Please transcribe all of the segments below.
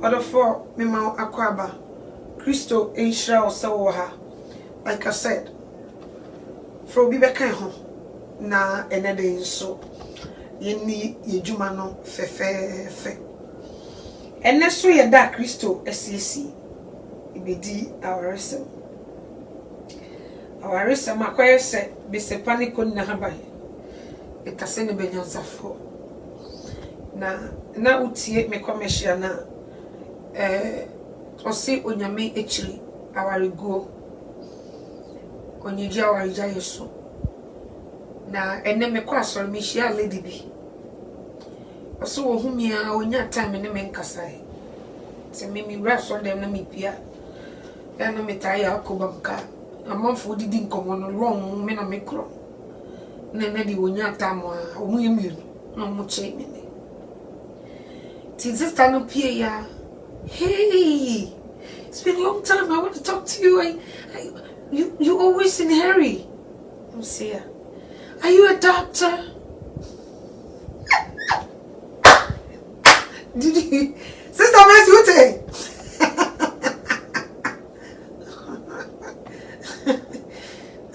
Other for me ma akwaba. Christo enshira osewo ha. Like I said, for obi beka ho na enede nso yeni yejuma no fe. Ene so ye da Christo SCC ibedi awaresem. Awaresem akoye se be se panic on na haban. E kase ne benyansafo. Na utie me commercial na osi onyame echiri awarego onyiji awarija yeso na ene me kwa asori me hia lady bi oso wo humia onya time ne me nkasai se me raso dem na me pia ya na me taya akobamka amanfo didi nkomo no long me na me kro na di onya time a omu yemiru na omu che me ne ti sister no pia ya. Hey, it's been a long time. I want to talk to you. You always in a hurry. I'm saying, are you a doctor? Did you, Sister Mesute?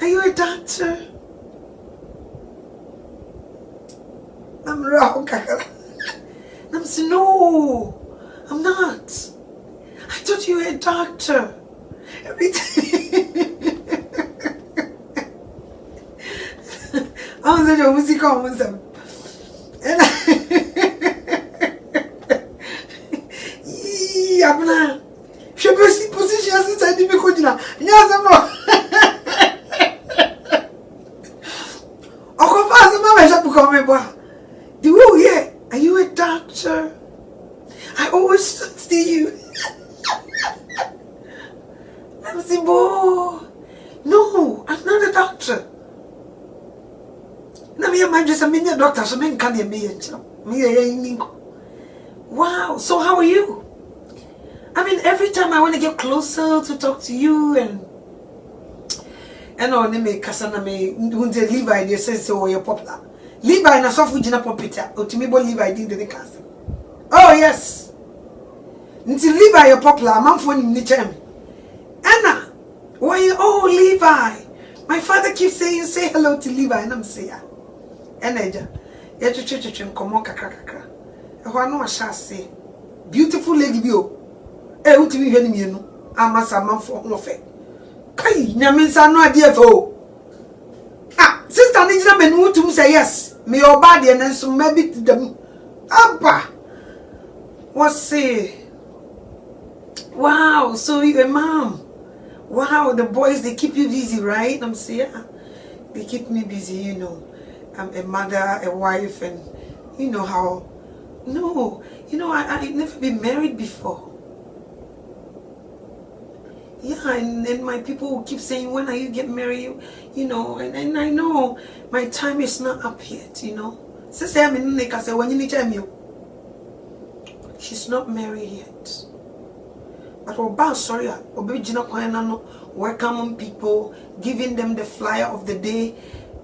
Are you a doctor? I'm wrong. I'm saying no. I'm not. I thought you were a doctor. I'm such a musical myself. Yabna. Je me suis positionné à cette idée de Kodina. Yazama. Encore pas, ça m'a déjà pour quand même voir. Do you hear? Are you a doctor? I always see you. I'm saying, no, I'm not a doctor. I'm just a doctor, so I can't be. Wow, so how are you? I mean, every time I want to get closer to talk to you and on me kasana me unze Levi they say so you're popular. Levi na sofu jina popita. Otimibo Levi did the cancer. Oh yes. Until Levi you're popular, I'm phone in the Anna, why you Levi? My father keeps saying say hello to Levi and I'm saying Eneja. Ya chuchu come on kakra. No say beautiful lady bio. Utimi hwani mienu. Amasa manfo hofe. Kai nyamensa no ade afo. Ah, sister ni jina menu utum say yes. Me your body and so maybe to them. Abba. What say? Wow, so you're a mom. Wow, the boys, they keep you busy, right? I'm saying, yeah, they keep me busy, you know. I'm a mother, a wife, and you know how. No, you know, I've never been married before. Yeah, and my people will keep saying, when are you getting married? You know, and I know my time is not up yet, you know. She's not married yet. But about sorry, welcoming people, giving them the flyer of the day,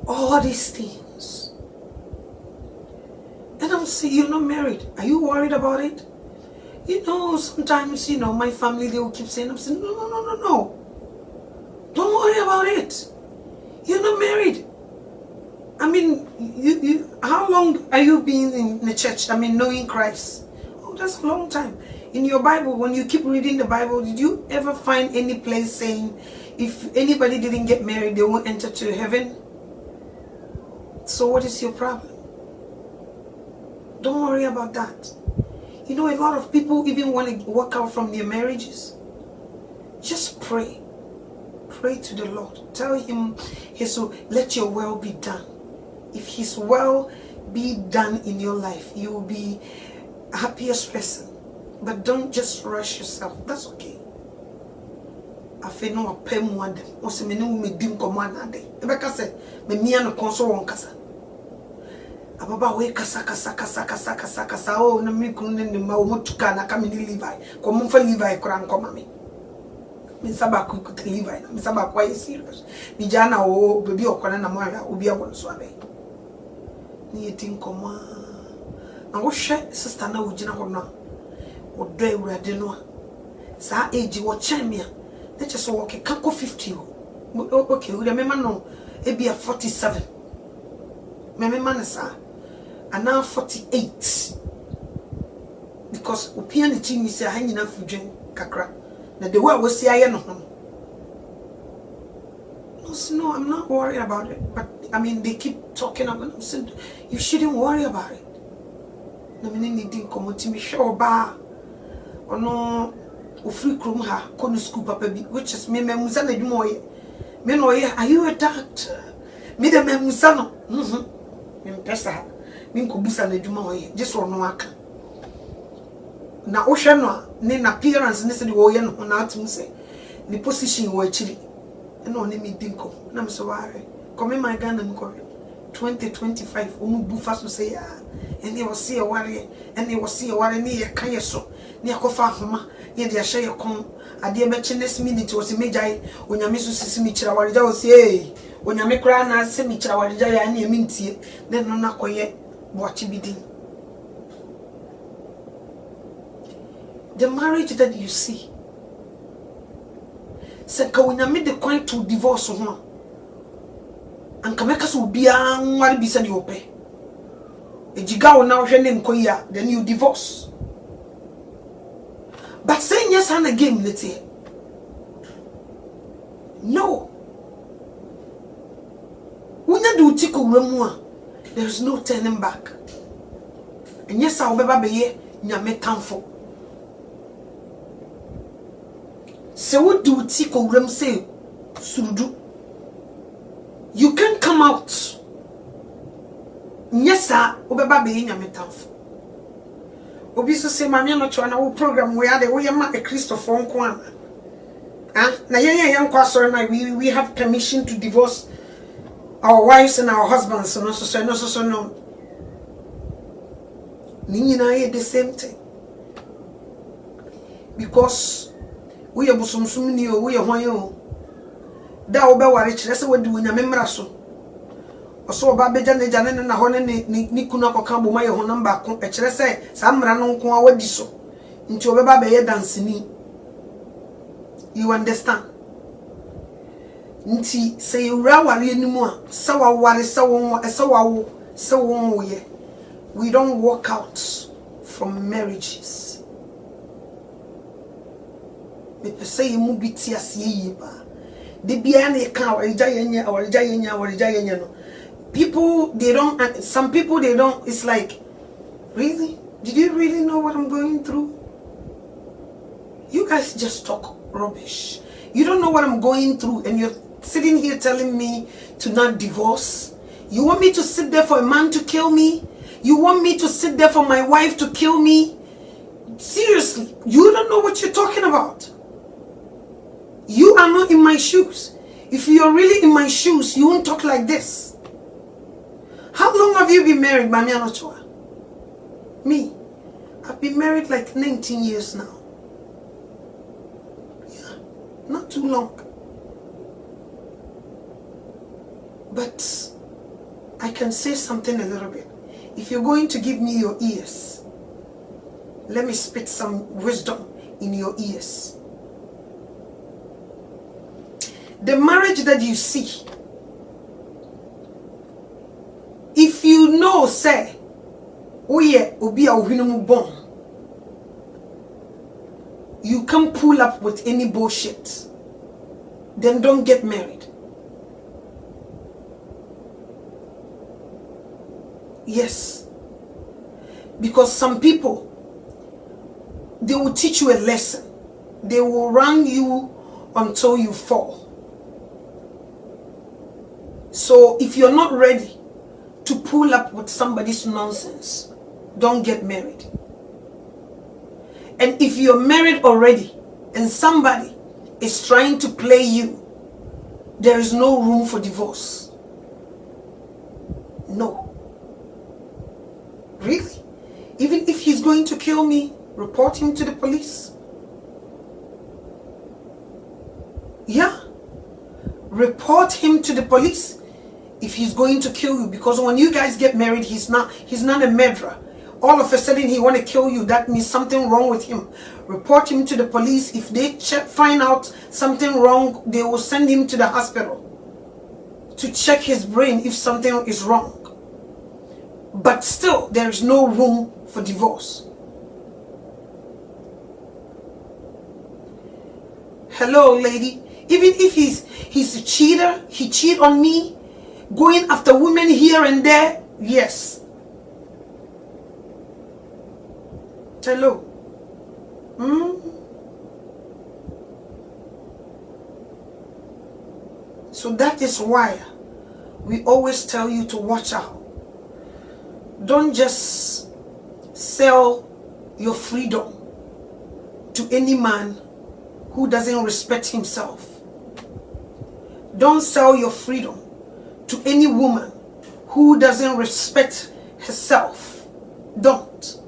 all these things. And I'm saying, you're not married. Are you worried about it? You know, sometimes, you know, my family, they will keep saying, I'm saying, no. Don't worry about it. You're not married. I mean, you how long are you being in the church? I mean, knowing Christ? Oh, that's a long time. In your Bible, when you keep reading the Bible, did you ever find any place saying if anybody didn't get married, they won't enter to heaven? So what is your problem? Don't worry about that. You know, a lot of people even want to walk out from their marriages. Just pray. Pray to the Lord. Tell him, so let your will be done. If his will be done in your life, you will be a happiest person. But don't just rush yourself. That's okay. I feel no pay more than also me no me dim command day. Rebecca said, me me no console on kasa. Ababa we kasa oh na me kunu ne ma o mutuka na ka me Levi. Ko mo fa Levi kura nkoma me. Me saba ku Levi na me saba kwa serious. Me jana o baby okwana na mo ya obi abon so abe. Ni etin koma. Na wo hwe sister na wo gina ho no. odo awurade no sa age wo chemia na che so wo ke kako 50 okay we me man no e bia 47 me man sa ana 48 because opia ne chimi say ha nyina fudwen kakra na the way we see aye no ho no, I'm not worried about it, but I mean they keep talking about it. So you shouldn't worry about it. I mean need come to me show ba ono ofri krom ha kono school papa bi which is me memusa na dwuma oye me no oye are you a doctor me de memusa no me pesa me nkobusa na dwuma oye just ono aka na ohwe no ne na appearance ne se de oye no na atum se the position wo achiri no ne me dinko na me so ware come my Ghana mko 2025 omu bufa so say ya ene wo se ware ene wo se ware ne ye kan ye so ne akofa ahoma ye de ahye ye kon ade be chi next minute wo se mejai onyame so sisi mi kira ware ja wo se onyame kra na se mi kira ware ja ya ne mi ntie ne no na koye boachi bidin. The marriage that you see se ka onyame de kwan to divorce ho anka meka so bia nware bi se de ope ejiga wo na hwe ne nkoyi a then you divorce but saying yes and again let's say no unya do tiko wuramu a there is no turning back and yes I obeba be ye nyame tamfo se wo do tiko wuram say surudu you can come out yes obeba be ye nyame tamfo obi so say mama no cho na wo program we ade wo ye ma e Christopher nko an na ye nkwa sorry na we have permission to divorce our wives and our husbands so no ni na ye the same thing because we abusumsum ni o we hwan o da wo be ware kire se wadi wonyame mra so oso oba beja ne jane na ho ne ni kunu akoka bo ma ye ho namba ko e kire se sa mra no nko a wadi so nti obeba be ye dance ni you understand nti se yura ware animu a se wa ware se wo ye we don't walk out from marriages me say mu biti ase yi ba de bia na ka awarija yenya no people they don't some people they don't it's like really did you really know what I'm going through? You guys just talk rubbish. You don't know what I'm going through and you're sitting here telling me to not divorce. You want me to sit there for a man to kill me? You want me to sit there for my wife to kill me? Seriously, you don't know what you're talking about. You are not in my shoes. If you're really in my shoes, you won't talk like this. How long have you been married, Mami Anochwa? Me, I've been married like 19 years now. Yeah, not too long. But I can say something a little bit. If you're going to give me your ears, let me spit some wisdom in your ears. The marriage that you see, if you know, say, oh yeah, obi a ohinu bon, you can't pull up with any bullshit, then don't get married. Yes, because some people, they will teach you a lesson. They will run you until you fall. So if you're not ready to pull up with somebody's nonsense, don't get married. And if you're married already and somebody is trying to play you, there is no room for divorce. No. Really? Even if he's going to kill me, report him to the police. Yeah. Report him to the police if he's going to kill you, because when you guys get married, he's not a murderer. all of a sudden he want to kill you, that means something wrong with him. Report him to the police. If they find out something wrong, they will send him to the hospital to check his brain if something is wrong. But still, there is no room for divorce. Hello, lady. Even if he's a cheater, he cheat on me, going after women here and there, yes. Hello. So that is why we always tell you to watch out. Don't just sell your freedom to any man who doesn't respect himself. Don't sell your freedom to any woman who doesn't respect herself. Don't.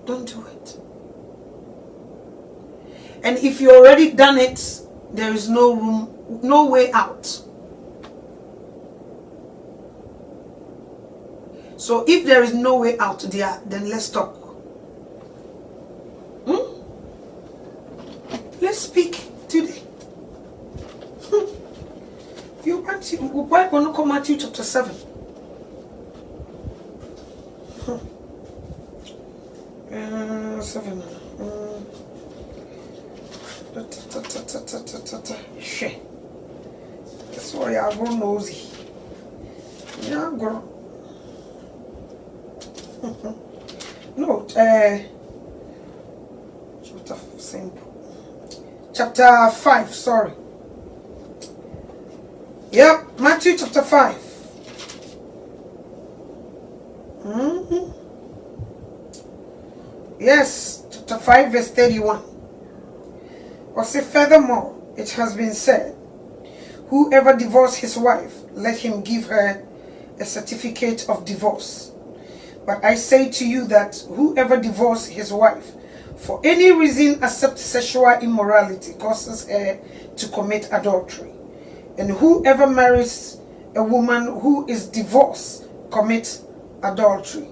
Don't do it. And if you already done it, there is no room, no way out. So if there is no way out there, then let's talk. Let's speak today. You want to come Matthew chapter 7. Seven. That's why I go nosy. Yeah, girl. No, chapter 5, sorry. Yep, Matthew chapter 5. Yes, chapter 5 verse 31. Or say, furthermore, it has been said, whoever divorces his wife, let him give her a certificate of divorce. But I say to you that whoever divorces his wife for any reason except sexual immorality causes her to commit adultery. And whoever marries a woman who is divorced commits adultery.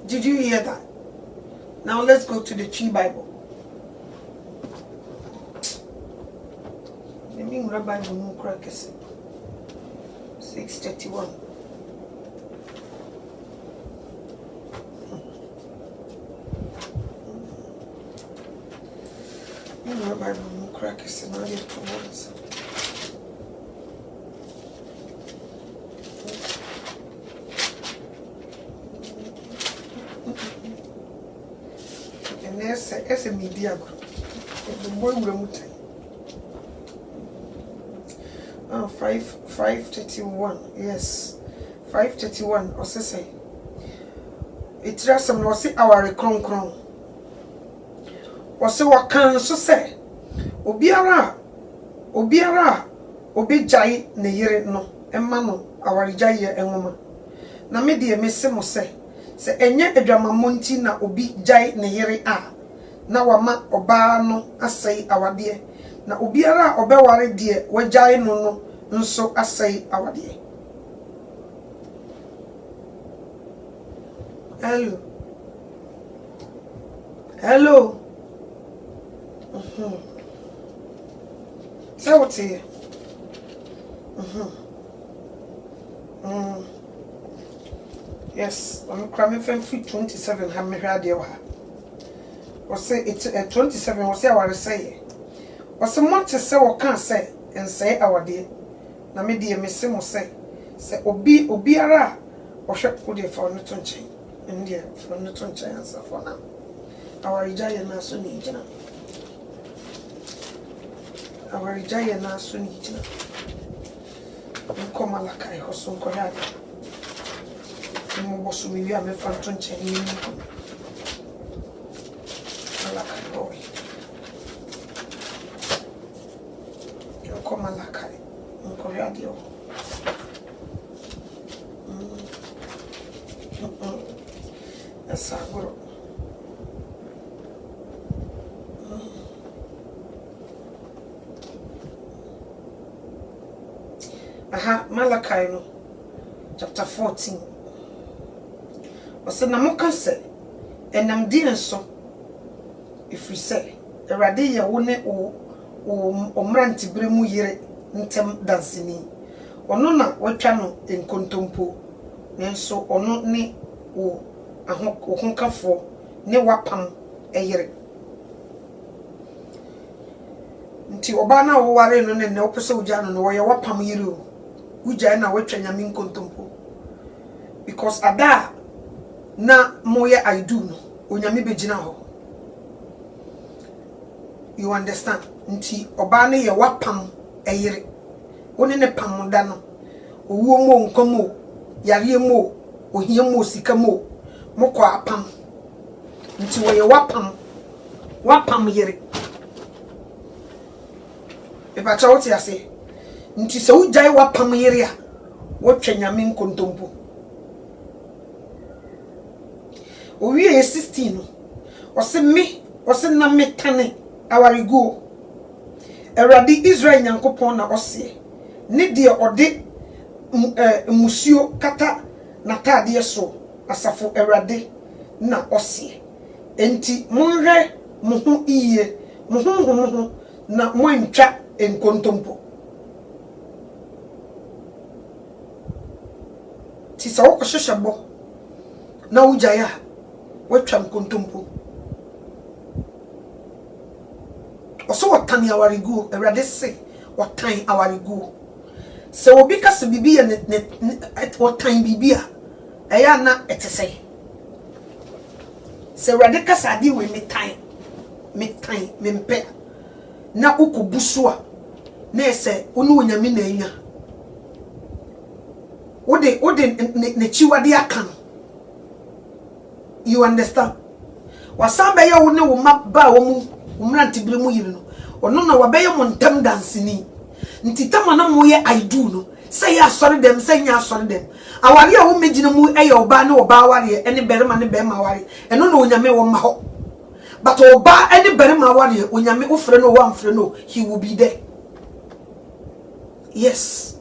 Did you hear that? Now let's go to the Chi Bible. The Ming Rabbi Munu Krakesi 631. Ming Rabbi Munu Krakesi now yet to once. As a media group, the boy will 531, yes, 531. Or say it's just some was our crown. Or say what can so say Obiara Obi Jai ne yere no, Emano, our Jai and woman. Na me de me se mo se enye edwamamonti na obi Jai ne yere a. Na wama oba no asai awade na obiara obeware de wagyae no nso asai awade. Hello say what here yes I'm cramming from 27 ha me hwa de wa. Was say it's 27 was say our say. Was some want to say what can say and say our dear. Na me dear Miss Simo say obiara or shop put it for Newton chain. India from Newton chain answer for now. Our giant Nasuni Jina. Our giant Nasuni Jina. Come Malakai Hosun Koyada. Mobosumi, we have a phantom chain. Come Malakai, Uncle Radio. That's our group. aha Malachi no chapter 14 ose na moka se enam di nso if we say erade ye wo ne o mranti bere mu yire ntem dansini ono na watwa no enkontompo nenso ono ne wo ahonkafo ne wapam eyire nti oba na wo ware no ne opese uja no wo ye wapam yire o uja na watwa nyame nkontompo because ada na moye I do no onyame begina ho. You understand? Nti oba ne ye wapam eyire woni ne pam da no owuo mo nkomo yare mo ohie mo sika mo mokọ apam nti wo ye wapam yire e ba cha woti ase nti se ujai wapam yire a wotwa nyame nkontompo owie 16 no ose na metane awarigo eradi Israel nyankopon na ose ne de ode musio kata na tade so asafo erade na ose enti monhwe mo ho iye mo ho na moantwa enkontompo ti sa wo hwehwebo na ujaya watwa nkontompo oso watani awarigo erade se watan awarigo se obi kase bibia ne watan bibia eya na etese se erade kase ade we metan mempe na ukobuso a na ese onu onyame na enya ode ne chiwade aka. You understand? Wasamba ya wo ne wo maba wo mu umranti bire mu yiri no ono na wabeye mo ntam dansini ntitama na mo ye I do no say ya asori dem say nya asori dem awari a wo megina mu eye oba ne oba awari ene berema ne berema awari eno na onyame wo ma ho but oba ene berema awari onyame wo frɛ no wo amfrɛ no he will be there. Yes.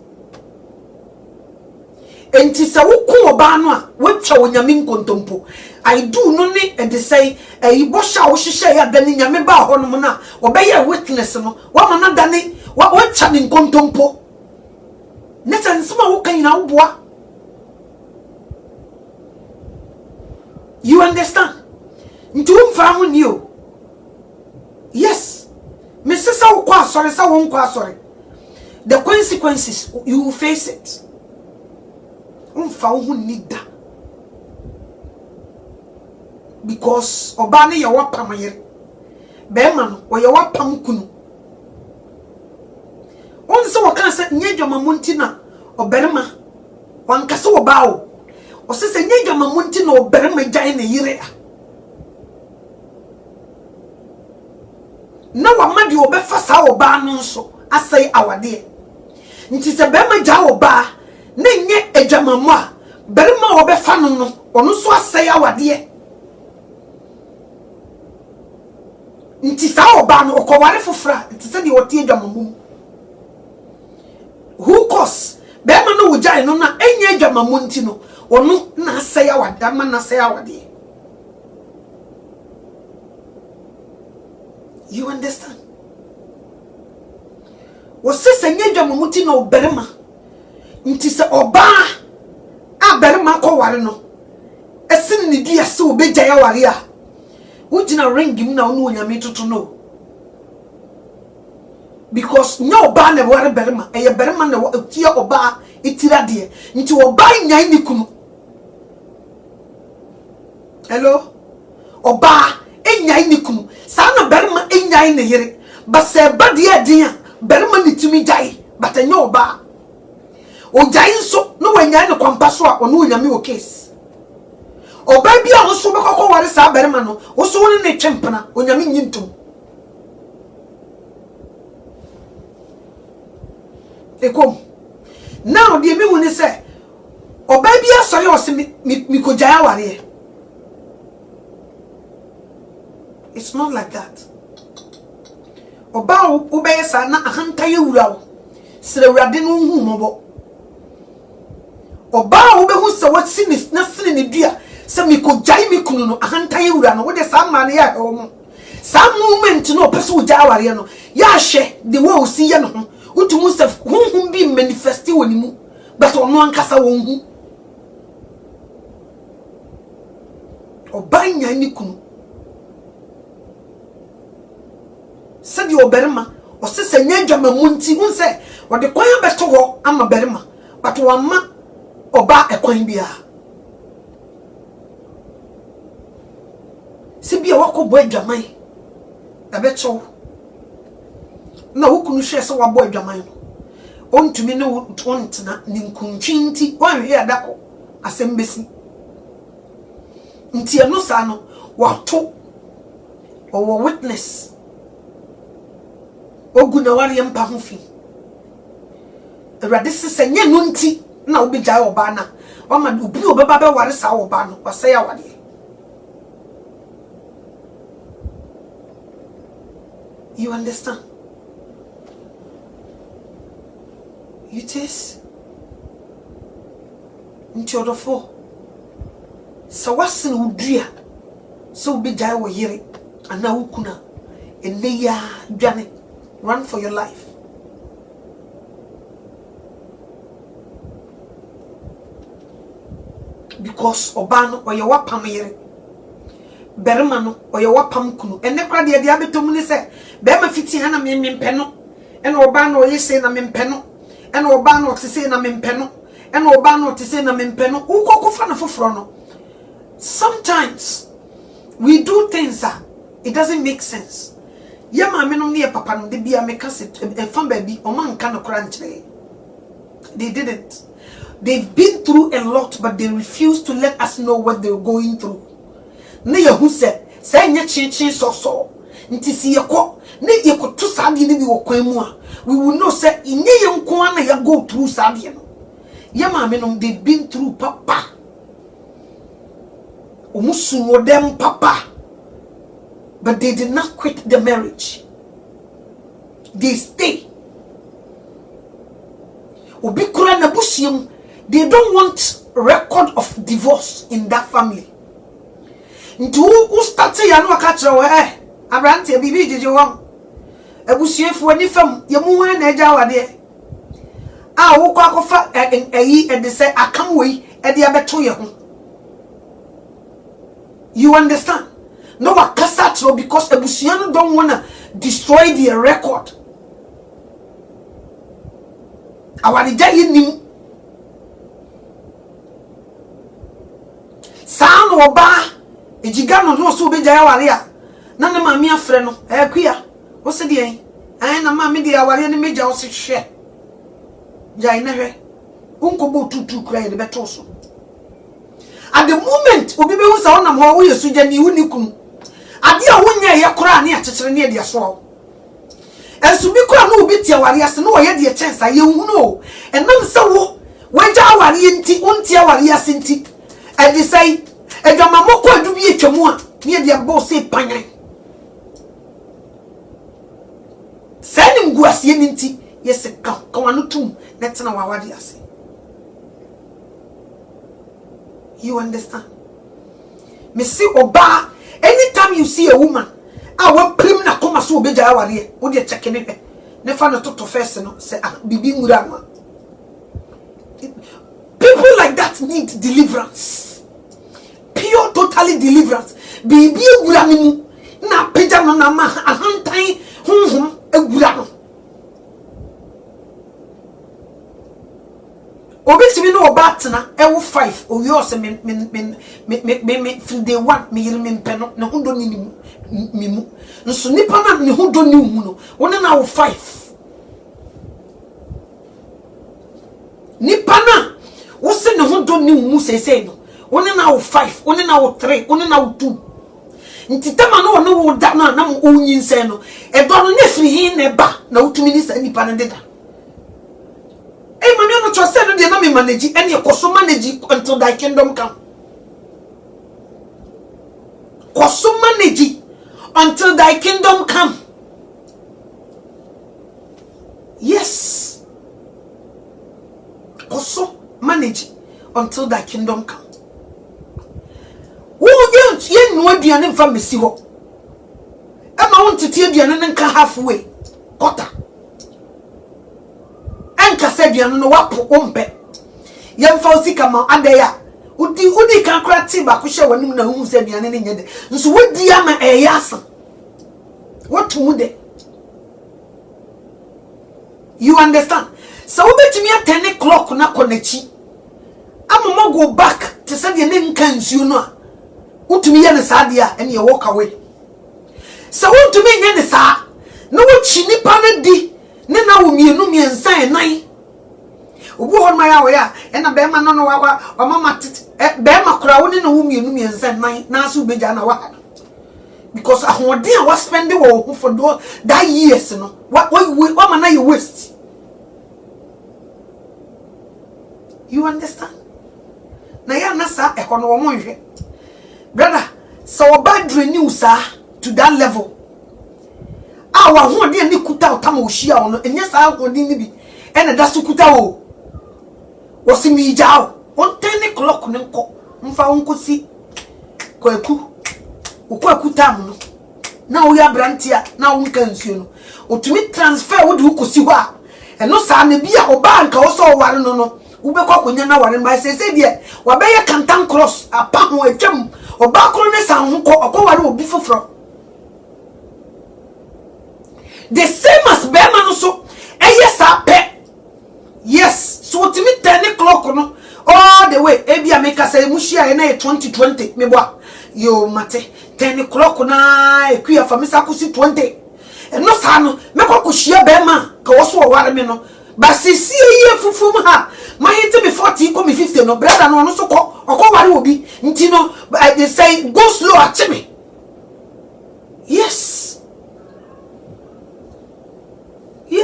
Enti se wo ko oba no a wetwa onyame nkontompo I do no ne e de say ibo sha wo hwehwe ya da ne nyame ba ho no na obeye witness no wa ma na da ne wa twa ne nkontompo ne sensema wo kan na wo boa. You understand? Nti wo mfa ho ni o. Yes. Me sesa wo kwa asore sa wo nkwa asore. The consequences you will face it. Mfa wo ni da. Because obane ye wapam yere be ma no wo ye wapam kunu onse wo kan se nyedwama munti na oberema wankase wo baawo o se nyedwama munti na oberema gyan na yire a na wa made obefa sa wo baa no nso asai awade nti se be ma gya wo baa na nye edwama mu a berema obefa no no ono so asai awade nti sa oba no okoware fofra nti se de wotie dwamamum who cause be ma no wujai no na enya dwamamum nti no ono na asaya wada ma na asaya wade. You understand? Wo se nya dwamamum nti no berema nti se oba a berema koware no esin ni dia se obegya ya ware a ujina ring him na onu onyame tutu no because no ba na ware berema eye berema na tia oba itira de nti oba nyan ni kunu. Hello oba enyan ni kunu sa na berema enyan ne yere ba se ba de adin berema ni timi jai but enyo oba o jai nso no wanyan ne kwampa so a onu onyame wo case oba bia wo so bekọ ware sa berema no wo so woni ne twempena onyame nyintum ekom now de mi woni se oba bia sori o se mi ko jaya ware. It's not like that. Oba wo be sa na ahanta ye wura wo sire wurade no hu mobo Oba obehu se wasi ni na sene ne dua se me ko jai me kunu no ahantan ewura no wo de sa ma ne ya he wo some moment no person wo ja aware no ya hwe the way osi ye no ho utumu se hunhun bi manifesti woni mu but ono ankasa won hu obanya ni kunu se di oberima o se se nya dwama munti hu se wo de kwan beto ho ama berima but wo ma oba ekwan bia se bia wakobo adwaman abecho na wukunu hwe se wabo adwaman no ontumi ne ontena ni nkuntwinti wanhwe adako asembesi nti eno sa no wato owo witness oguna wari mpa ho fi awrade se nye no nti na obegya oba na wama obi obeba be ware sa oba no wase ya wade. You understand? You taste into the four. So what's in Udria? So be jai wo yere and now kuna and ya Janet. Run for your life. Because Obano or your wapam yere. Bermano or your wapam kunu. And the crowd the abetomuni say, Bema fiti hana me peno. And Obano ye say na peno. And Obano to say na peno. And Obano to say na peno. Uko fana fufrono. Sometimes we do things that it doesn't make sense. Ya ma no ne papa no de bia meka se fam baby o man kan crunch. They didn't. They've been through a lot, but they refuse to let us know what they're going through. Ne ye hu se nya chinchin so nti si ye ko ne ye ko to sade ne bi wo kwan mu a we will know say inye ye nko na ya go through sade no. Ya ma no they've been through papa. Omusu wo dem papa. But they did not quit the marriage. They stay. Obikura na bushiem. They don't want record of divorce in that family. Nti who start ya no aka kire wo abrante bibi jeje wo abusuefo ni fam ye mu wan na eja wade a wo kwa kofa eyi e de say akam wei e de abeto ye ho. You understand? No wakasatro because Ebusiano don't wanna destroy their record. Awarija yinim. San oba ejigano no so beja aware a na na mami afre no akuya wo se de en na mami de aware ne meja wo se hwe jai na hwe unkobo tutu kra de beto so. At the moment obi be hu sa onam ho wo yesuja ni unikum ade a wonya ye kora ne akekere ne de so ensu bi kora no obi tia ware ase no wo ye de chance ye hu no enam se wo waja aware nti onti aware ase nti e de sai edwama moko adu bi etwamu a ne de abo se panyan sani nguase ni nti yes ka wanu tum na tena wa wade ase. You understand? Me see oba anytime you see a woman I will prim na koma so obeja aware wo de check ne hwe ne fa no toto first no say bibi ngura ma. People like that need deliverance, pure totally deliverance. Bibi ngura ni mu na peja no na ma ahantan honhom egura no obetimi no obatena ewo 5 owi ose me from day 1 me yiri me mpeno na hundo ni mimu nso nipa na ne hundo ni hu no wona na wo 5 nipa na wo se ne hundo ni hu sesei no wona na wo 5 wona na wo 3 wona na wo 2 nti tema no wona wo da na mo onyinse no edo no ne firi hin ne ba na wotumi ni sa nipa na deda. Hey, man, you're not just saying they're not managing any koso manage until thy kingdom come. Koso manage until thy kingdom come. Yes. Koso manage until thy kingdom come. Wo ye no aduane mfa mesi ho. E ma won tete aduane nka halfway, quarter. Enka se aduane no wapo ompe. Yemfa osika ma adeya. Udi kan krati ba ko hye wanim na hu se aduane ne nyede. Nso wodi ama eyasa. What to de? You understand? So we bet me at 10 o'clock na konechi. I'm go back to send your name cans, you know. What to me and sadia and you walk away. So what to me and sa? No what chini panadi. Nena umi no me and say nine. Ubu on my hour and a bema no or mamma bema crowding a woman no me and say nine. Nasu bejana wa. Because I want dear was spending all for that years, you know. What man you waste? You understand? Na ya nasa ekono mo hwe. Brother, so bad news to that level. Our ho de ni kuta otama ohia ono enye sa ho de ni bi. Ene da su kuta o. Wosimi jao. On 10 o'clock ne nko. Mfa wonkosi kwaku. Ukwaku tam no. Na wo ya brantia na wo nka nsuo no. Otumi transfer wo de ukosi ho a. Eno sa na bia oba nka wo so ware no no. Ubekwa konya na ware ma se die wabeye kantan cross apa ho atwam oba kro ne san ho ko ware obi foforo the same as bema no so yes ape yes so otimi 10 o'clock no all the way ebia make say muhia na 2020 meboa yo mate 10 o'clock na ekua famisa kosi 20 eno sa no mekwa kohia bema ka wo so ware me no ba sisi ye fufum ha my hit me 40 come 50 no brother no so ko ware obi nti no they say go slow at me. Yes me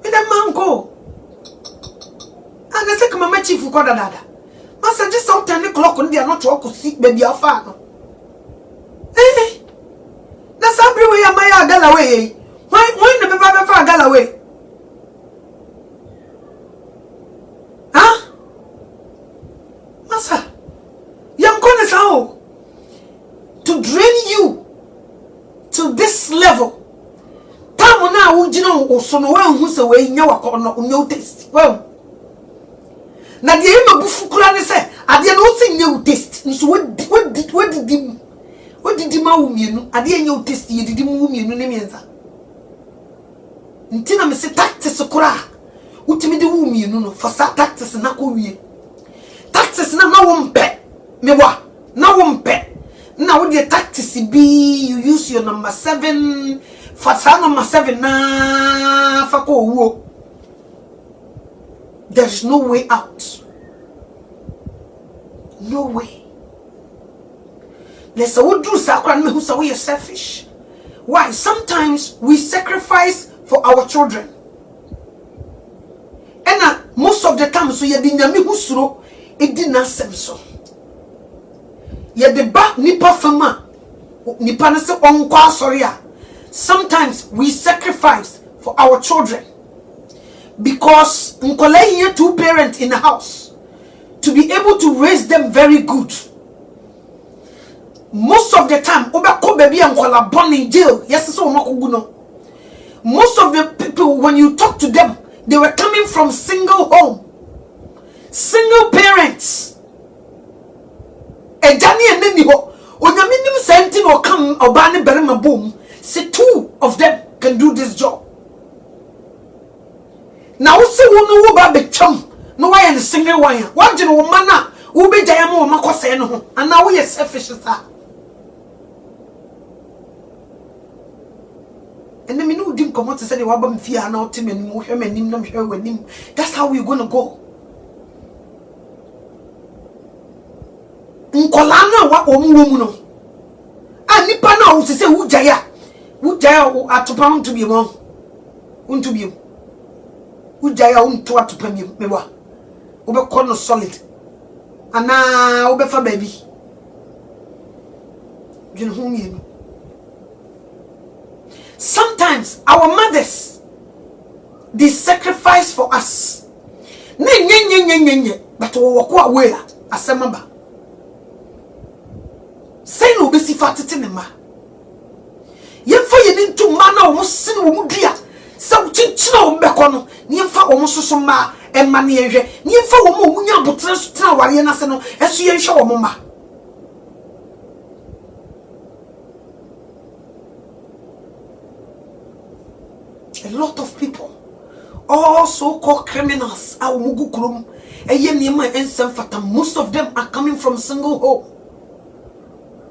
the man go and I say come my chief ko dada I said just some 10 o'clock no they are not to see baby afa no na sabri we ya my agala we why the baba fa agala we. To drain you to this level. Tamu na ujino osono we hu se we nya wako no nyo taste. Well. Na de ema bufu kura ne se ade na o se nya taste. Nso wodi ma wo mienu. Ade nya taste ye didi mu mienu ne mienza. Nti na me se tactics kura. Utimi de wo mienu no for sa tactics na ko wie. Tactics na wo mpe. Mewa na wo mpe. Now with the tactics be you use your number 7 for number 7 na fako wo. There's no way out. No way. Let's say do sakran me who say we are selfish. Why? Sometimes we sacrifice for our children. And most of the time so you di nyame husuro it did not seem so. Ye de ba nipa fama nipa na se onko asori a sometimes we sacrifice for our children because nkola here two parents in the house to be able to raise them very good. Most of the time obeko baby nkola born in jail yes so makogu no. Most of the people when you talk to them they were coming from single home, single parents. Ejani eneni ho onyame nim senti no come oba ne berema bom say two of them can do this job. Now say wo no ba betwam no why and single one what je no man na wo be jaya ma wo makose no ho ana wo ye selfish sa ene me no dim komot say wa ba mfia na otem wo hwe manim na hwe wanim. That's how we going to go. Nkola na wa omuwo mu no anipa na wo se wujaya atopa unto bi mo unto bi wujaya unto atopa bi mewa wo be kono solid ana wo be fa baby dwene ho mienu. Sometimes our mothers they sacrifice for us. Nye. But wo away asemaba. Say no be si fatete ne ma. Yemfa ye ni ntuma na wo sin wo mudua. Sa chinchina wo mbekọ no, ni yemfa wo soso ma emma ne yehwe. Ni yemfa wo mo munya abotre so tena ware na se no, esu ye hwe wo mo ma. A lot of people, all so-called criminals, most of them are coming from single home,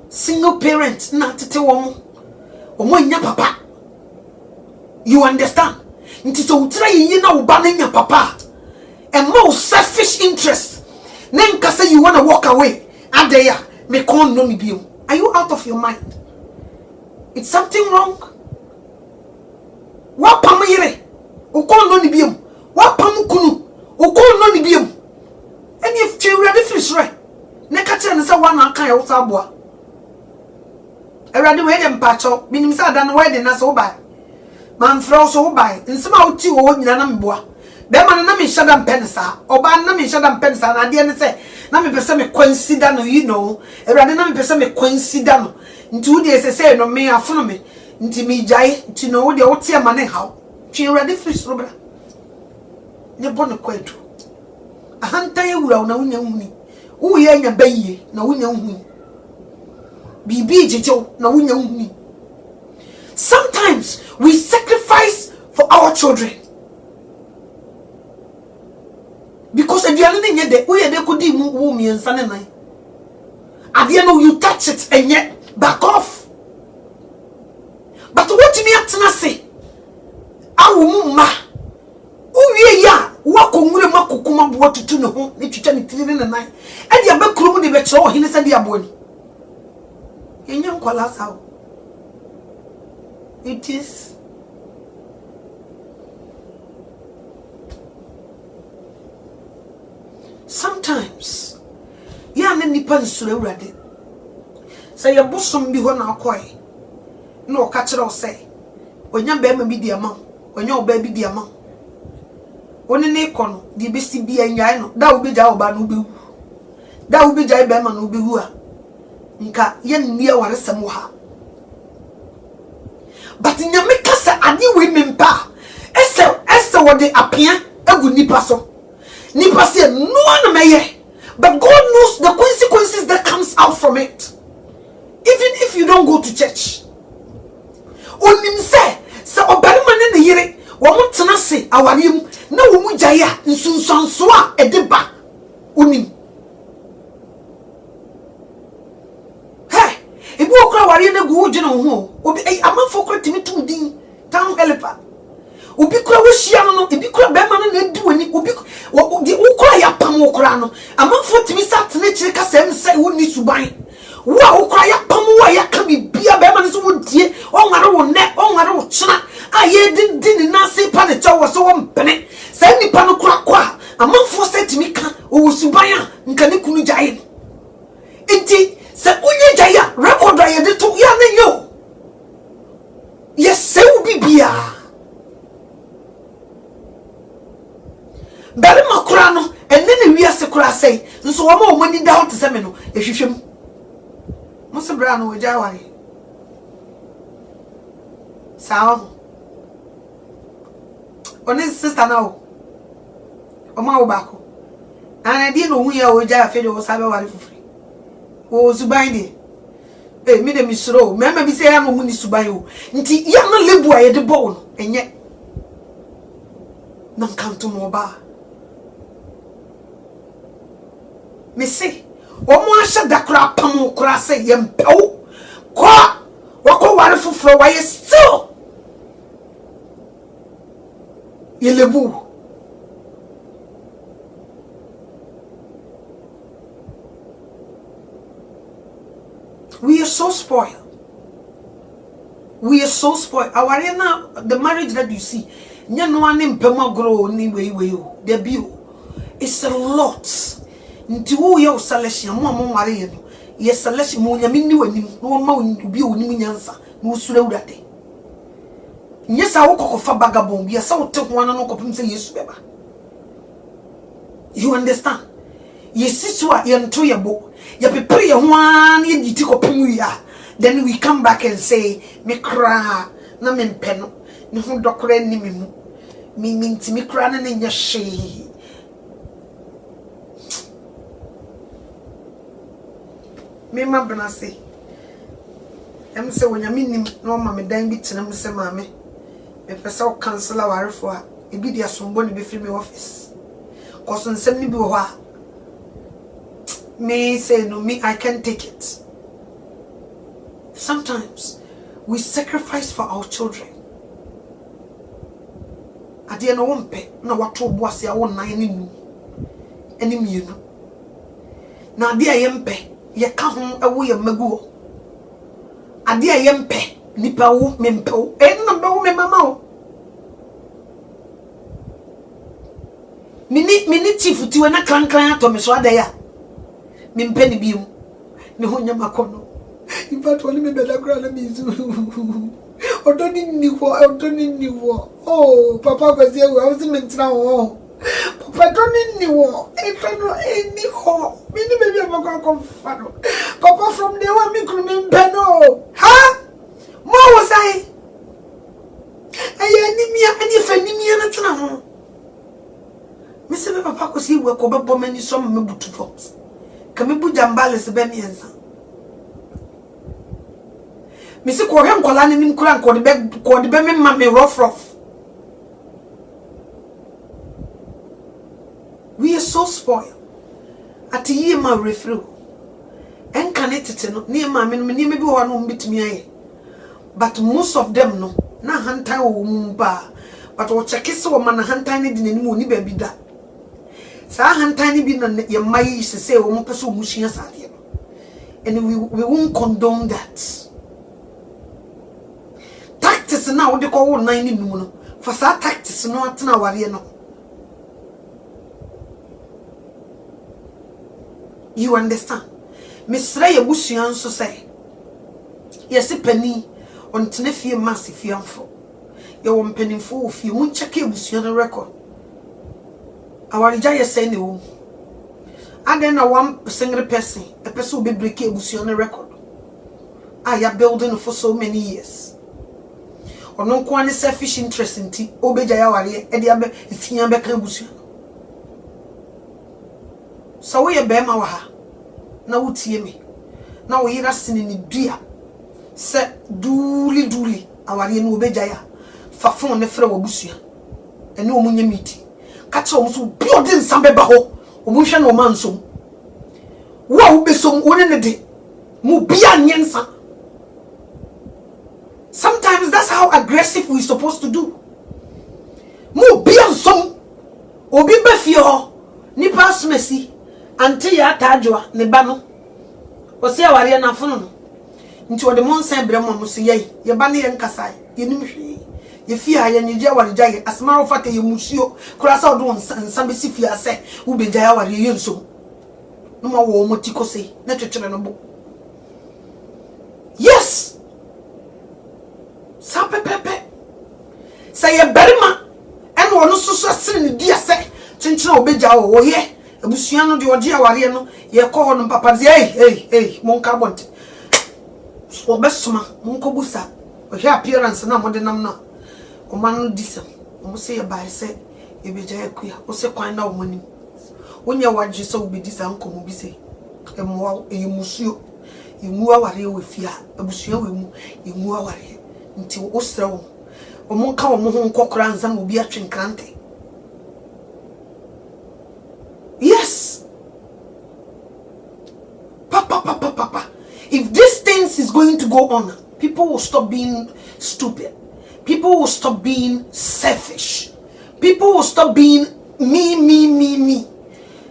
single parents. Papa, you understand? Papa, and more selfish interest. Then say you wanna walk away. Are you out of your mind? It's something wrong. What pam yere? Ukon no ni biom. What pam kunu? Ukon no ni biom. And if you ready fish right, Nekacha and say one aka ya usaboa. Erade we dem pacho, minim say dan we de na so buy. Man fro so buy. Nsema uti wo nyina na meboa. Be man na me hyada mpensa. Oba na me hyada mpensa na de ne say na me pese me consider no you know. Erade na me pese me consider no. Nti wo de say no me afono me. Nti mi jai nti no wo de wote ama ne haw twi ready fish robra ne bon kwadu ahanta ye wura na wonya huni wo ye nya baye na wonya huni bibi jejew na wonya huni. Sometimes we sacrifice for our children because aduane ne nye de wo ye de kodi mu wo miensa ne nan ade no you touch it and yet back off. But what me atena say awu ma uwie ya wako nwure makokoma bo tutu ne ho ne twitwa ne tiri ne nan e dia bakuru ne be kire o hene se dia bo ni yenya nkola sawo. It is sometimes ya ne nipa nsure urade say ye bosom bi ho na akoy no catch it or say onya be ma bi di ama onya oba bi di ama oni ne kono di be si bi anya no da wo be ja oba no be wu da wo be ja be ma no be wu a nka ye nni aware sem wo ha but nyame kasa ade we mempa ese wo de apia agu nipa so nipa se no na meye but God knows the consequences that comes out from it even if you don't go to church. Onim se obarima ne ne yire wo motena se awarem na wo mu jaya nsunsanso a edeba onim ebi okra ware na gu ugina ho obi amafo kra timitum din town helper obi kra wo hia no ebi kra be ma no na edi wani obi okra ya pam okra no amafo timi satene kire ka sem se woni suban wa okra ya pam wa ya ka bibia be ma no so wodie onware wo ne onware wo chena aye din na se pa ne chawo so wo mpene se nipa no kra kwa amafo se timi ka o suban a nka ne kunu jaye enti se unye jaya record aye de to ya ne yo yes se ubibia bari makura no enne ne wiase kura sei nso wo ma o mani da hot se me no ehwehwem mo se bra no oja ware sawo oni sister na o ma o bako ana di no hu ya oja afede o sabe ware fufuri o suban de mi de misro mema bi se ya no mu ni suban o nti ya na lebu aye de bo no enye na kanto mo ba me se omo ahye dakra pam kra se yempew kwa wako ware fufuro wa ye still yelebu we are so spoiled. We are so spoiled. Our arena, the marriage that you see, it's a lot. Nti yo selection mo mare no ye selection mo nyame ni wanim no ma obi onim nyansa no sura wurade nyesa wo kokofa bagabon bia sa wo te ho no kopim se Yesu beba You understand? Yes, sister, you into your book. You prepare your one, you take up ya. Then we come back and say, me cry, na me peno, no docre ni me mean me crying in your she. Me mabna say. Em say when you mean no mammy dying bit and say mammy. Me pesa cancel our for her. It be there somebody be free me office. Cause on send me be me say no, me I can't take it. Sometimes we sacrifice for our children. At the end of one pay, no what to boss ya one nine any you know. Now dear yempe, ye come away a mago. At dear yempe, nipa wo mempo, and no me mamma. Minute chief to an clan to me so there. Mimpeni biu, no one yamacono. In fact, only me better grana mizu. Or don't you know, oh, Papa was here, I was in now. Papa don't know, any ho, many baby of a confano. Papa from the one me could remember, no. Ha! More was I. I any feminine now. Mr. Papa was here, work over many some maybe to votes. Kamibu Jambales Bemianza. Missy Corham Colani in Crank or the bed called the Bemin Mammy rough. We are so spoiled. At the year my referral. And can it near my maybe one won't beat me. But most of them no. Na hanta o mumba. But what a kiss or man a hantani didn't know ni baby that. Sa hantani be na your mai say o mo person mushia sadia. And we won't condone that. Tactics now they call 90 no. For sa tactics no atna ware no. You understand? Miss Ray Busian so say. Yes, a penny on Tenefia massive fianfo. You won't penny for if you won't check your Busian record. Our Jaya say no. And then a one single person, a person will be breaking Busian record. I am building for so many years. Or no one is selfish interest in tea, Obejaya Wari, Ediabe, Tiabe Busian. So we a bema now would see me. Now we are singing in dear. Set dooley, our yen Obejaya, Fafon the Fro Busia, and no munya meeting. Catch on to building some bebaho, Omushan or Mansum. Wow, be some one in a day. Mubian Yensa. Sometimes that's how aggressive we're supposed to do. Mubian some Obi Befio, Nipas Messi. Anti ya tajwa ne ba no osi aware na fono no nti ode monsan bremo musi ye ba ne ye nkasai ye nim hwe ye fia ye nyija aware jaye asmaro fate ye musuo kura sa ode nsan be si fia se wo be jaye aware ye nso no ma wo motiko sei na twetwere no bo. Yes, sa pepepe say ye berima en wo no susu asene ne dia se chenchena obeja wo ye Abusiano di oji aware no ye ko no papa hey monka bonte obesuma monko busa ohwe appearance na mode nam na o man disem o se ye bai se e beja akua o se kwan na o mani wonya waje se obedisa nkomo bi se emwa emusuo emu aware we fia abusua we mu emu aware nti o sra wo o monka wo mo ho nkokora nza na obi atwenkrante. Yes. Papa. If these things is going to go on, people will stop being stupid. People will stop being selfish. People will stop being me.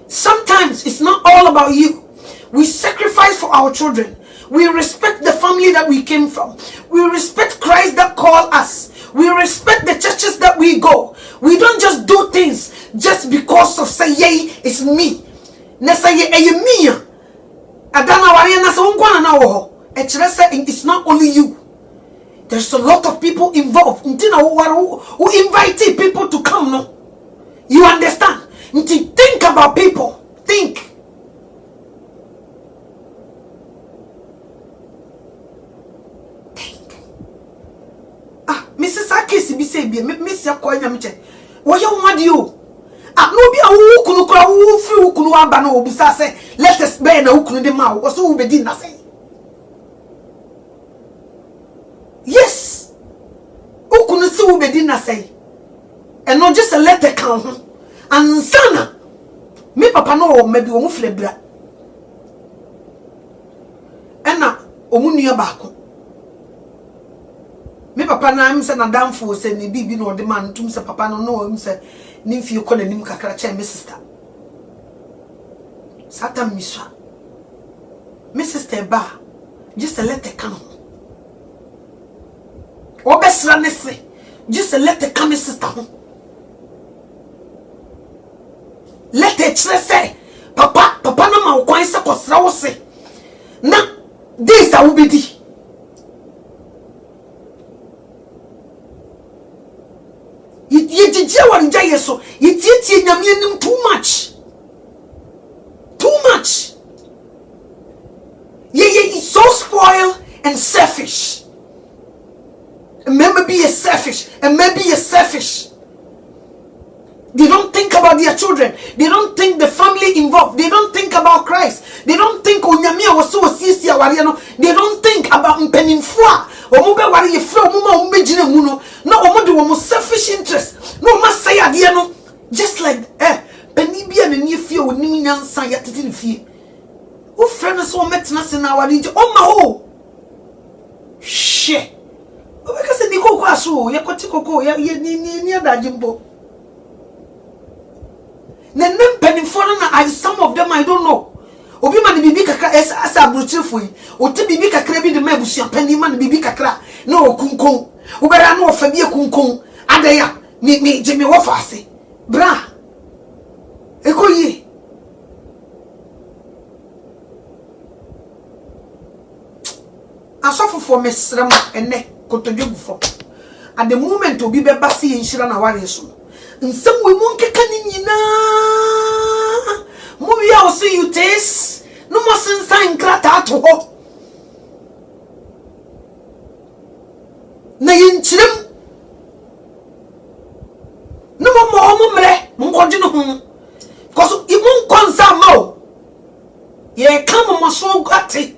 Sometimes it's not all about you. We sacrifice for our children. We respect the family that we came from. We respect Christ that called us. We respect the churches that we go. We don't just do things just because of say yay it's me. Na say me. Adana wari na so nkwana na wo. It's not only you. There's a lot of people involved. Who invite people to come no. You understand? Think about about people. Think. Mrs. Akesi be say be Miss Yakoya Miche. What you want you? No be a wukunu kura wu free wukunu aba na obisa say let us bear na wukunu de ma wo so be di na say. Yes. Wukunu si wo be di na say. And not just a letter count. And sana me papa no maybe omu flebra. Ena omu nua baako. Me papa na am say na damfo say ne bibi no de man tum say papa no am say ni fie ko na nim kakra che me sister. Satan miswa. Me sister ba just a letter count. Obesra ne say just a letter count me sister ho. Let it say, Papa no ma kwan se kosra wo se. Na this a wobedi. Ye jije wan jaye so, ye tietie nyame anim too much. Too much. Ye is so spoiled and selfish. And maybe you're selfish, and maybe you're selfish. They don't think about their children. They don't think the family involved. They don't think about Christ. They don't think onyamia waso wasisi awariano. They don't think about mpenimfua. Omube wari yefre omuma ombe jine muno. No omude womo selfish interest. No masaya diano. Just like penibia ne niefie onimi nyansa ya titi fie. O friend so metna se na wari je oma ho. She. Obeka se ni koko aso ye kwoti koko ye ni adajimbo. Some of them I don't know. Obi man bibi kakra asa brutiful. Oti bibi kakra bi de mabusia pani man bibi kakra. No kunkon. Ubera no fa bi kunkon. Adaya me je me wo fa ase. Bra. Ekoyi. Asofo for mesrem ene kotodwegufo. At the moment obi be basi enhira na ware so. Nsem we mon keka ni nyina. Movie I will see you taste. No more since time krata to ho. Na yinchirem. No more mumre. Munkoji no ho. Because it won't concern mo. Ye come maso gati.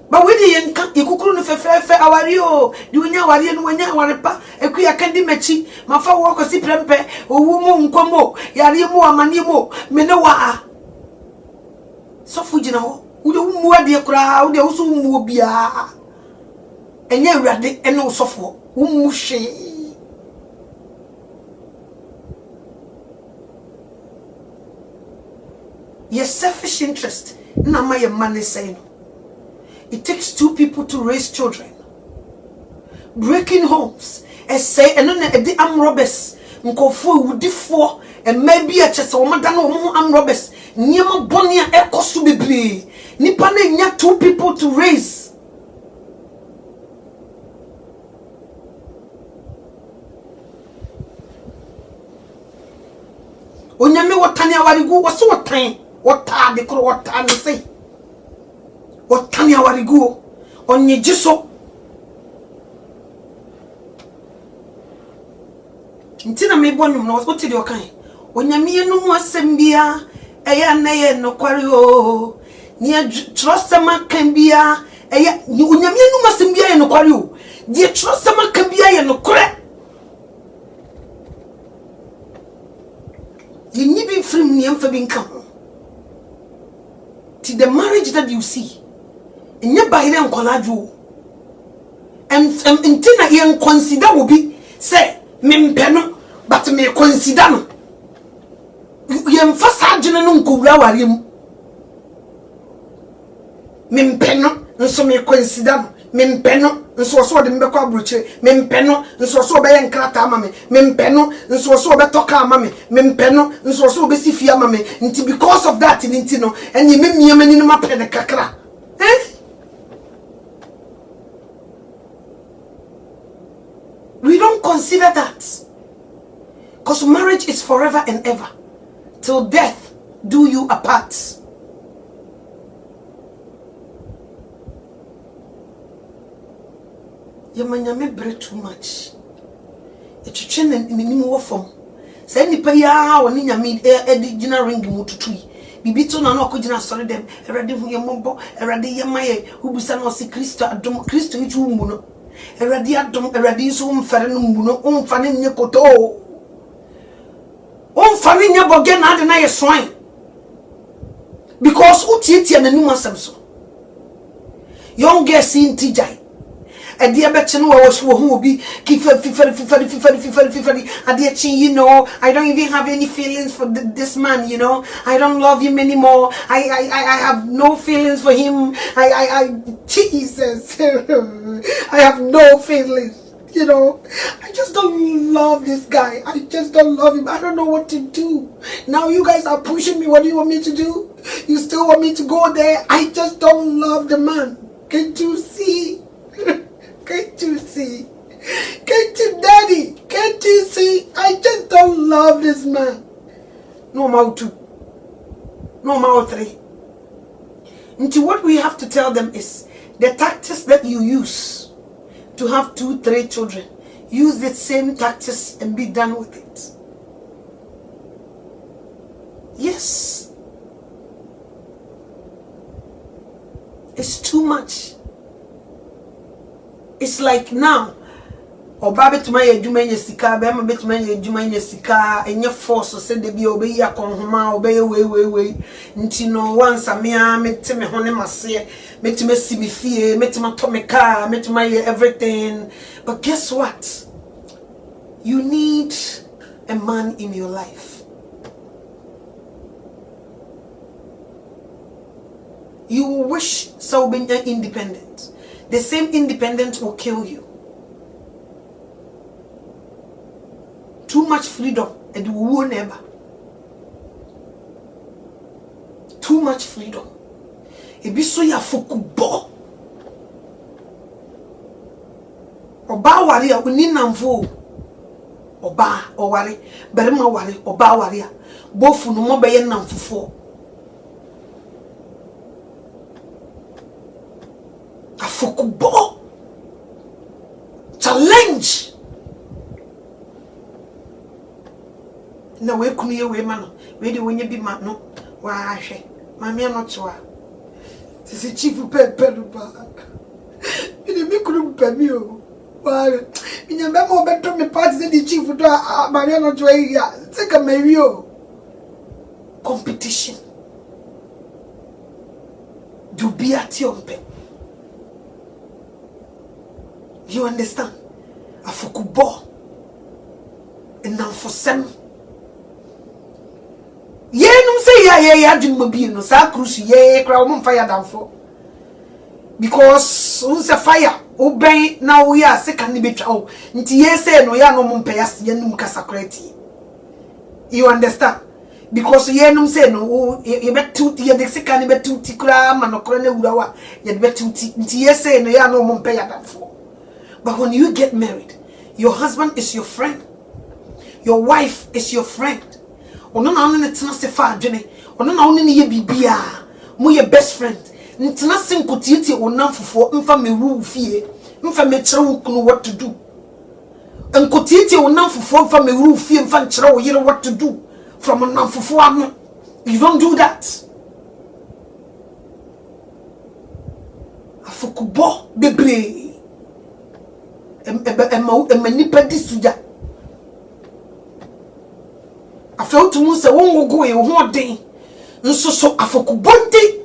But we the ikukuru no fefe awario di onya aware no onya awarepa ekuya kandi machi mafa wo kosi prempe owu mu nkomo yare mu amane mu mene wa sofu gina ho wo de mu ade kura wo de wo so mu obia enye awrade ene wo sofo wo mu hwe. Your selfish interest na my money saying. It takes two people to raise children. Breaking homes. Say, and then the arm robbers. Nkofo wudifo. And maybe a chesa wamada no mo arm robbers. Nyama bonia ekosu bebre. Nipa na nya two people to raise. Onyame wotani awarigu waso wotan. Wota de kro wota no say. Wotani awarigu onye jiso. Ntina me bonum no what did you kan? Onyame no mu asem bia eya na ye no kware o. Ni trust ma kan bia eya onyame no mu asem bia ye no kware o. Die trust ma kan bia ye no kware. You need be from ni amfa bi nka. To the marriage that you see. Inye bahire nkolaju. And ntina ye consider will be say mempeno but me consider no ye mfasa agene no nkowura ware mu mempeno nso me consider no mempeno nso so de mbekọ abrochire mempeno nso so be ye nkrata ama me mempeno nso so be toka ama me mempeno nso so be sifia ama me nti because of that nti no enye memiem ani no mapene kakra We don't consider that. Because marriage is forever and ever. till death do you apart. Yamanyame bre too much. Etwetwe nanim wo fom. Say nipa ya woni nyame edina ring mu tutui. Bibi to na okogina sori dem. Erade hu yembo, erade yemaye, ubusa no se Kristo adom, Kristo yitu mu no. Erade adom, erade so mfere no mu no, omfa ne nye koto. Omfa ne nye boge na ade na ye soan. Because utietie nanim asem so. Young girl see ntijai. Adia betchen was who be Adia chin, you know, I don't even have any feelings for this man, you know. I don't love him anymore. I have no feelings for him. Jesus. I have no feelings. You know, I just don't love this guy. I just don't love him. I don't know what to do. Now you guys are pushing me. What do you want me to do? You still want me to go there? I just don't love the man. Can't you see? Can't you see? Can't you, daddy? Can't you see? I just don't love this man. No more two. No more three. Into what we have to tell them is the tactics that you use to have 2-3 children. Use the same tactics and be done with it. Yes. It's too much. It's like now, oba betuma ye adwuma nya sika, be ma betuma ye adwuma nya sika, enye force so de bi obe yi akonhoma, obe ye we nti no wansa me a mete me ho ne mase, metuma si me fie, metuma to me car, metuma ye everything. But guess what? You need a man in your life. You wish so being independent. The same independence will kill you. Too much freedom and you will never. Too much freedom. Ebi so ya fokubo. Oba wari a uni namfo. Oba owari, berima wari, oba wari a bofu no mo beye namfofo. Afokubo. Challenge. Na we kunu ye we ma no. We de wonye bi ma no. Wa ahwe. Mami anotoa. Sisi chief pepe no ba. Ine mi kunu pe mi o. Wa. Inya be mo beto me party say the chief do mami anotoa ya. Take a mewi o. Competition. Do be at your pe. You understand? Afokubo. And now for some. Ye no say ya dwuma bi no sa cruise ye kra wo fire down for. Because who's a fire obey now we are second ni betwa o. Nti ye say no ya no mpa ya se num kasa krati. You understand? Because ye no say no ye betu ye de second ni betu ti kra ma no kra na wura wa ye betu ti. Nti ye say no ya no mpa ya down for. But when you get married, your husband is your friend. Your wife is your friend. Ono na ono ne tena se fa adwene. Ono na ono ne ye bibia. Mo ye best friend. Ntena se nkotieti onam fofo mfa mewu fie. Mfa mekere wo kunu what to do. Nkotieti onam fofo mfa mewu fie mfa nkere wo yere what to do. From onam fofo ano. You don't do that. Afokubo bebre. Nipa di suja. After to say won go e ho den. Nso so afokubonti.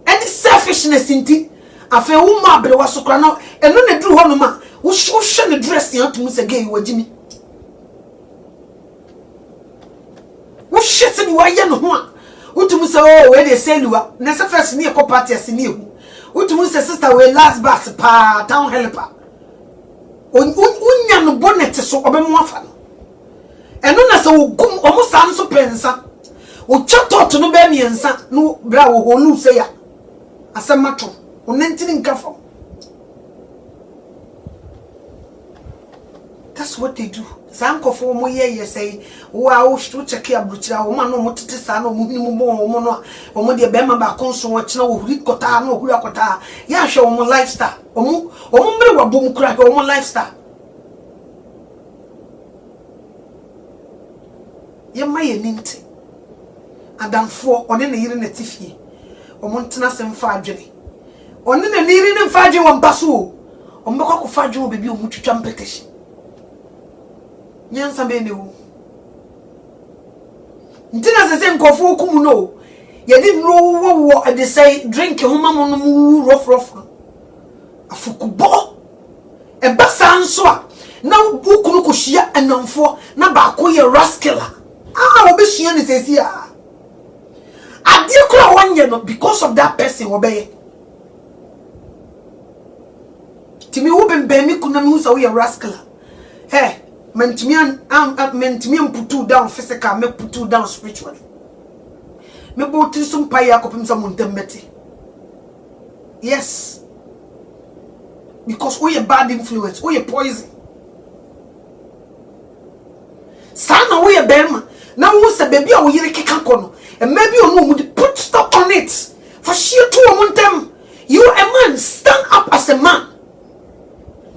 Any selfishness inti. After wo ma bere wa so kra na eno na duru ho no ma. Wo hwe ne dress yan to say gay wagimi. Wo hwe ni wa ye no ho a. Wo to say oh we dey say luwa. Na se first ni e ko party ase ni ehu. Wo to say sister we last bus pa town helper. Unya no bonnet so obemu afa no eno na se ogum omusa nso pensa o chatot no be miensa no bra wo holu se ya asemato onentini nkafo. That's what they do. Sanko for mo ye say, wow, to check your butcher, woman, no more to say, no more, or more the Bema Baconso, watch no Ricota, no Huacota. Ya show more lifestyle. Or boom crack or more lifestyle. Ye may ninty. Adam for on any year in a tiffy. Or Montanas and Fadjely. On in a nearing and Fadjo and Basu. Or Moko Fadjo baby or much petition. Nyansa be ne wo ntina se se nkofo kum no ye di no wo e dey say drink homa mo no rough afukubo e basa nso a na ukunu ko hia enamfo na ba ko ye rascal obi hia ne sesi a ade kura wonye no because of that person wo be timi wo bembe mi kuna mi hu so ye rascal hey mentimian mentimian put you down physical, me put you down spiritually. Me bo tri some paya kopim sa montembeti. Yes. Because we a bad influence, we a poison. Sana we a bema. Now we say baby o yire keka kono. And maybe you know put stop on it. For sheer to montem. You a man, stand up as a man.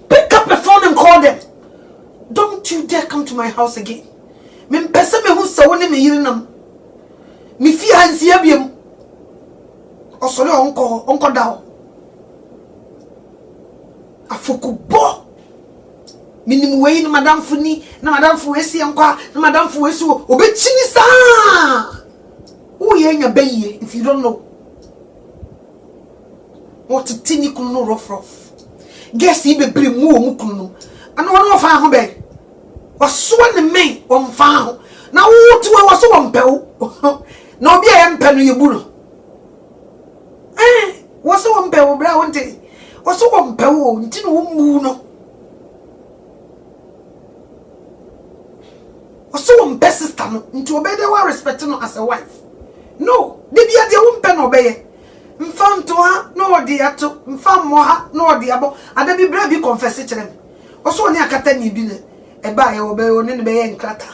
Pick up a phone and call them. Don't you dare come to my house again. Me pese me hu se woni me yirinam. Me fi hansi abiem. Osole onko dawo. Afokubo. Minim we ni madam funi, na madam fu esi enkwa, na madam fu esi obechini sa. Wo ye nya baye if you don't know. What tini kunu no rough. Guess he be bring mu omukunu. Ano wano fa ho be waso ne men won fa ho na wo tu waso won pe wo na obi e mpe no yebu no waso won pe wo bra wonte waso won pe wo nti no mu no waso won pe sister no nti obede wa respect no as a wife no de bia de won pe no obeye mfa nto ha no odi ato mfa mo ha no odi abo ada bi bra bi confess kire oso ni akata ni bi ne e ba ye obe oni ne be ye nkrata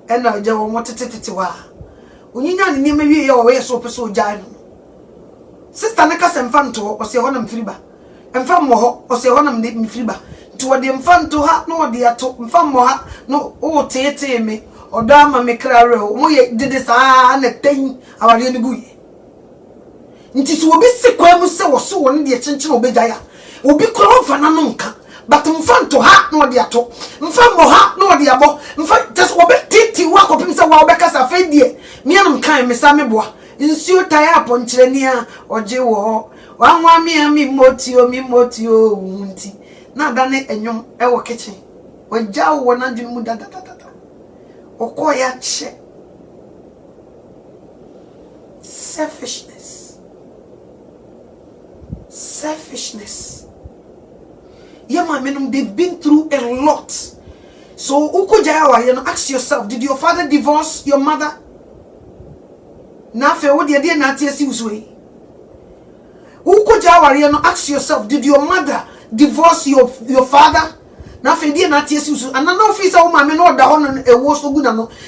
e na je wo motetete wa onyinya ne ni mawie ye wo ye so peso ja no sister ne ka se mfa nto o se ho na mfiriba mfa mo ho o se ho na mfiriba nti wo de mfa nto ha no de ato mfa mo ha no o tete me odo ama me krare o mo ye dede sa na ten aware ni guye nti so obi sekwa mu se wo so wo ne de chenchen obegya ya obi kro fa na no nka but mfanto ha no de ato mfammo ha no de abo mfa just obe titi wa kopim se wa obekasa fedie mianum kan me sa meboa nsuo taya aponkyere ni a oje wo wanwa mi motio nti na dane enyom e wo kitchen wagya wo na dwene mu dada okoya che selfishness. Yeah, my men, they've been through a lot. So, ask yourself, did your father divorce your mother? Ask yourself, did your mother divorce your father?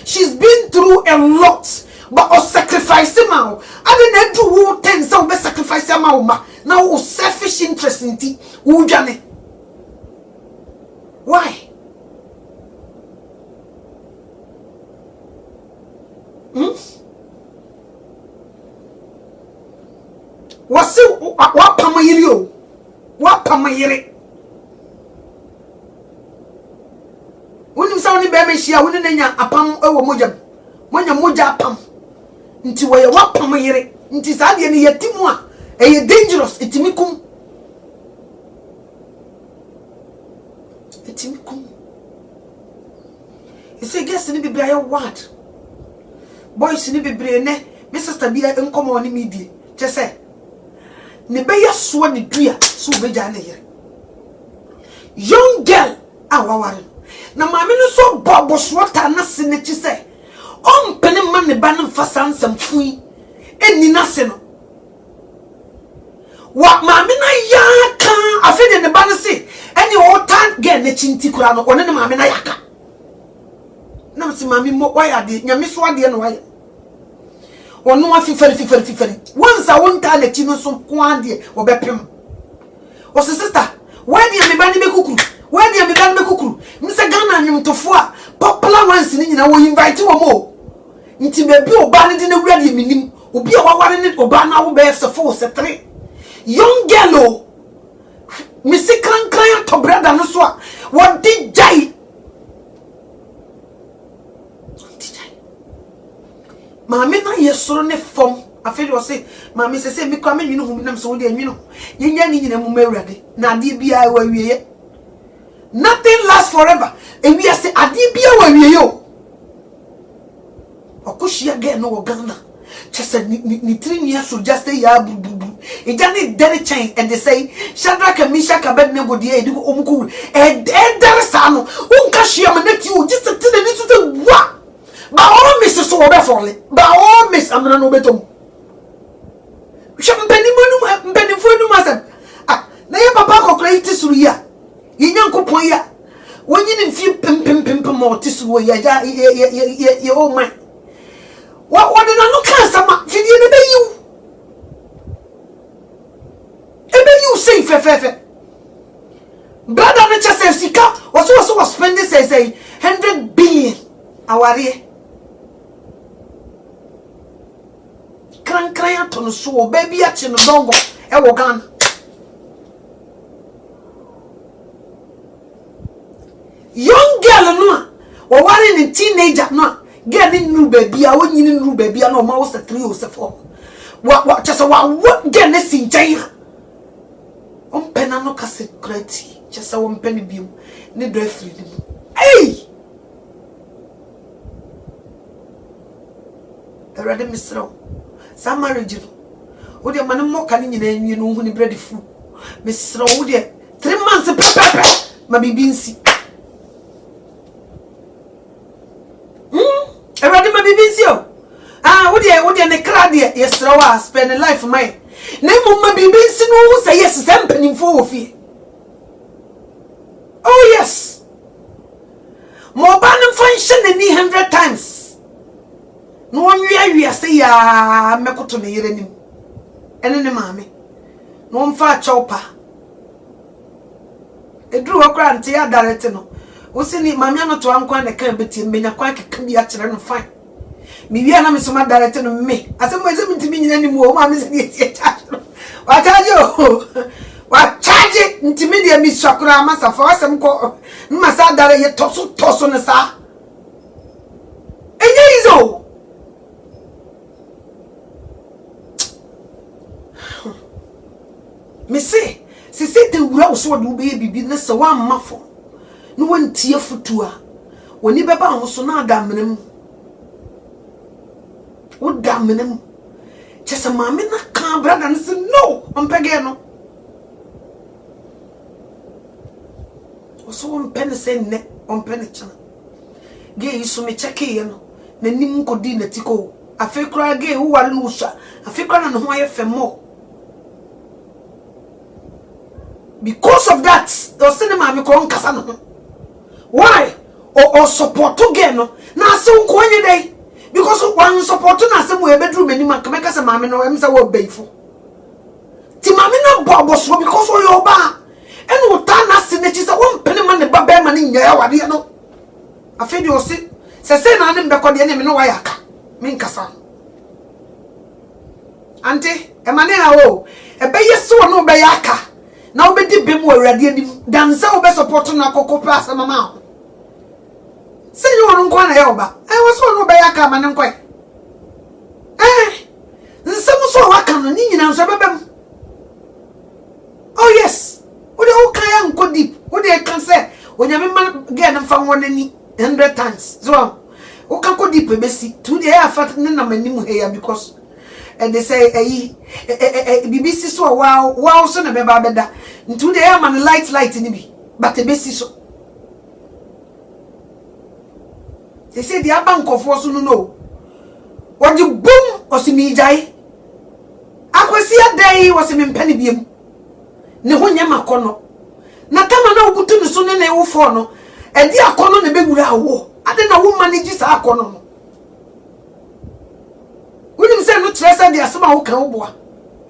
She's been through a lot. But sacrifice now. I didn't do 10 so be sacrifice now selfish interest in tea. Why? What's it? What pamayiri? What pamayiri? When you sound baby, she a winning apam mojam. When you moja apam. Nti wo ye wa pamayiri. Nti sa de ne yetimu a e dangerous etimikum. You say guess ni biblia ya word. Boys ni biblia ne me sister bia enkomo ni media. Je say ne be yaso ne dua so beja na yere. Young girl awaware. Na maame no so bobo swota na se ne chi say on pene man ne ba no fasa nsam fui eni na se no. Wa maame na ya kan afede ne ba no se eni o tan get ne chinti kura no one ne maame na yaka na msi maame mo why ade nyame so ade no why ono afifari once I won ta na chi no so ko ade obepem o sister why dey me ba ne bekukuru why dey me ba ne bekukuru mse Ghana nwumtofo a popular ones ni nyina wo invite wo mo nti be bi oba ne de na wura de minim obi a waware ne oba na wo be se 4 se 3 young girl Missy Cran to brother no so what did jai Mammy na yesoro ne fom afeli o say mammy say me kwa me nwinu hu nam so de nwinu yenya ni nyina mu mawurade na ade bia wa wieye nothing lasts forever and we say ade bia wa wieye o okoshia ge no Ghana just ni trinia so just say ya bubu it done very change and they say Shadrach and Meshach Abednego die edi omku there sano unka shia maneki o just tell ni so wa ba all miss so obe fole ba all miss amna no betom champani monu mpani fonu masem ah na ye papa kokra iti suru ya yenyankopon ya wonyi ni mfi pem mo tisuru ya ye oh my what did I look at some fidie ne be you ebe you say fe brother na chase sika was spending say 100 billion aware kran aton so baby a chi no dongo e wo Ghana young girl no o ware ni teenager no girl ni nuru baby a wonyi ni nuru baby a no ma wo se 3 o se 4 wa chase wa girl na sinjan on pena no kase krati chese won peni biu ne do afri ni hey erade misro sa marriage wo de man mo kan nyina nwi no hu ni bread fu misro wo de 3 months pepepe ma bibinsi erade ma bibinsi o wo de ne kra de yesro wa spend life mine na mumma bibinsi no say yes sampani fo wo fie oh yes mo ban function ni 100 times no wi say ya mekoto ne yere nim ene ne maame no mfa chopa edru okra nte ya direct no wo se ni maame anoto ankwa ne kan beti menya kwa keka bi a kire no fine mi wi ana me soma direct no me asem ezem ntimi nyina ni mu o maame se ni tie charge wa charge ntimi de mi swakura amasafa asem ko mmasa dare ye toso ne sa enye izo me say se te wura wo so do be bibi ne se wa mafo no wontie futua woni beba ho so na adamenem wo damenem chese maame na kan brother ne se no ompege no so ompene se ne ompene chana ge isu me cheke ye no na nim ko di na tiko afekra ge wo ware no usha afekra na ho aye femo because of that the cinema me ko nkasa no why or support to get no na se nko anye dai because one support na se mo e bedroom ani man kameka se maame no em se wo beifo ti maame na bobo so because o yo ba ene wo ta na se na chi se wo mpene man ne ba be man nya ya wade no afedi o se na ne mbekọ de ne me no wa yaka me nkasa ante e mane ha o e be yeso no be yaka na obedi bem wo awrade anim dansa wo be support na kokko pass mama se you won kwa na ye oba wo so no be yaka mane nkwa nsem so wa kan ni nyina nso bebem oh yes wo de wo kan ya nko deep wo de kan se onyame man ge na fa won ni 100 times so wo kan ko deep be si to de ya fa ne na manim he ya because and they say BBC so wow so na be ba beda ntu de ya man light ni bi but e be si so they say the bank of force no what you boom osimi jai akwesi adai wasimi mpani biem ne ho nyama kono na kama na obutu ne so ne before no e di akono na be wura wo ade na wo manage sa akono no wouldn't say no trust the asema wo kan wo boa.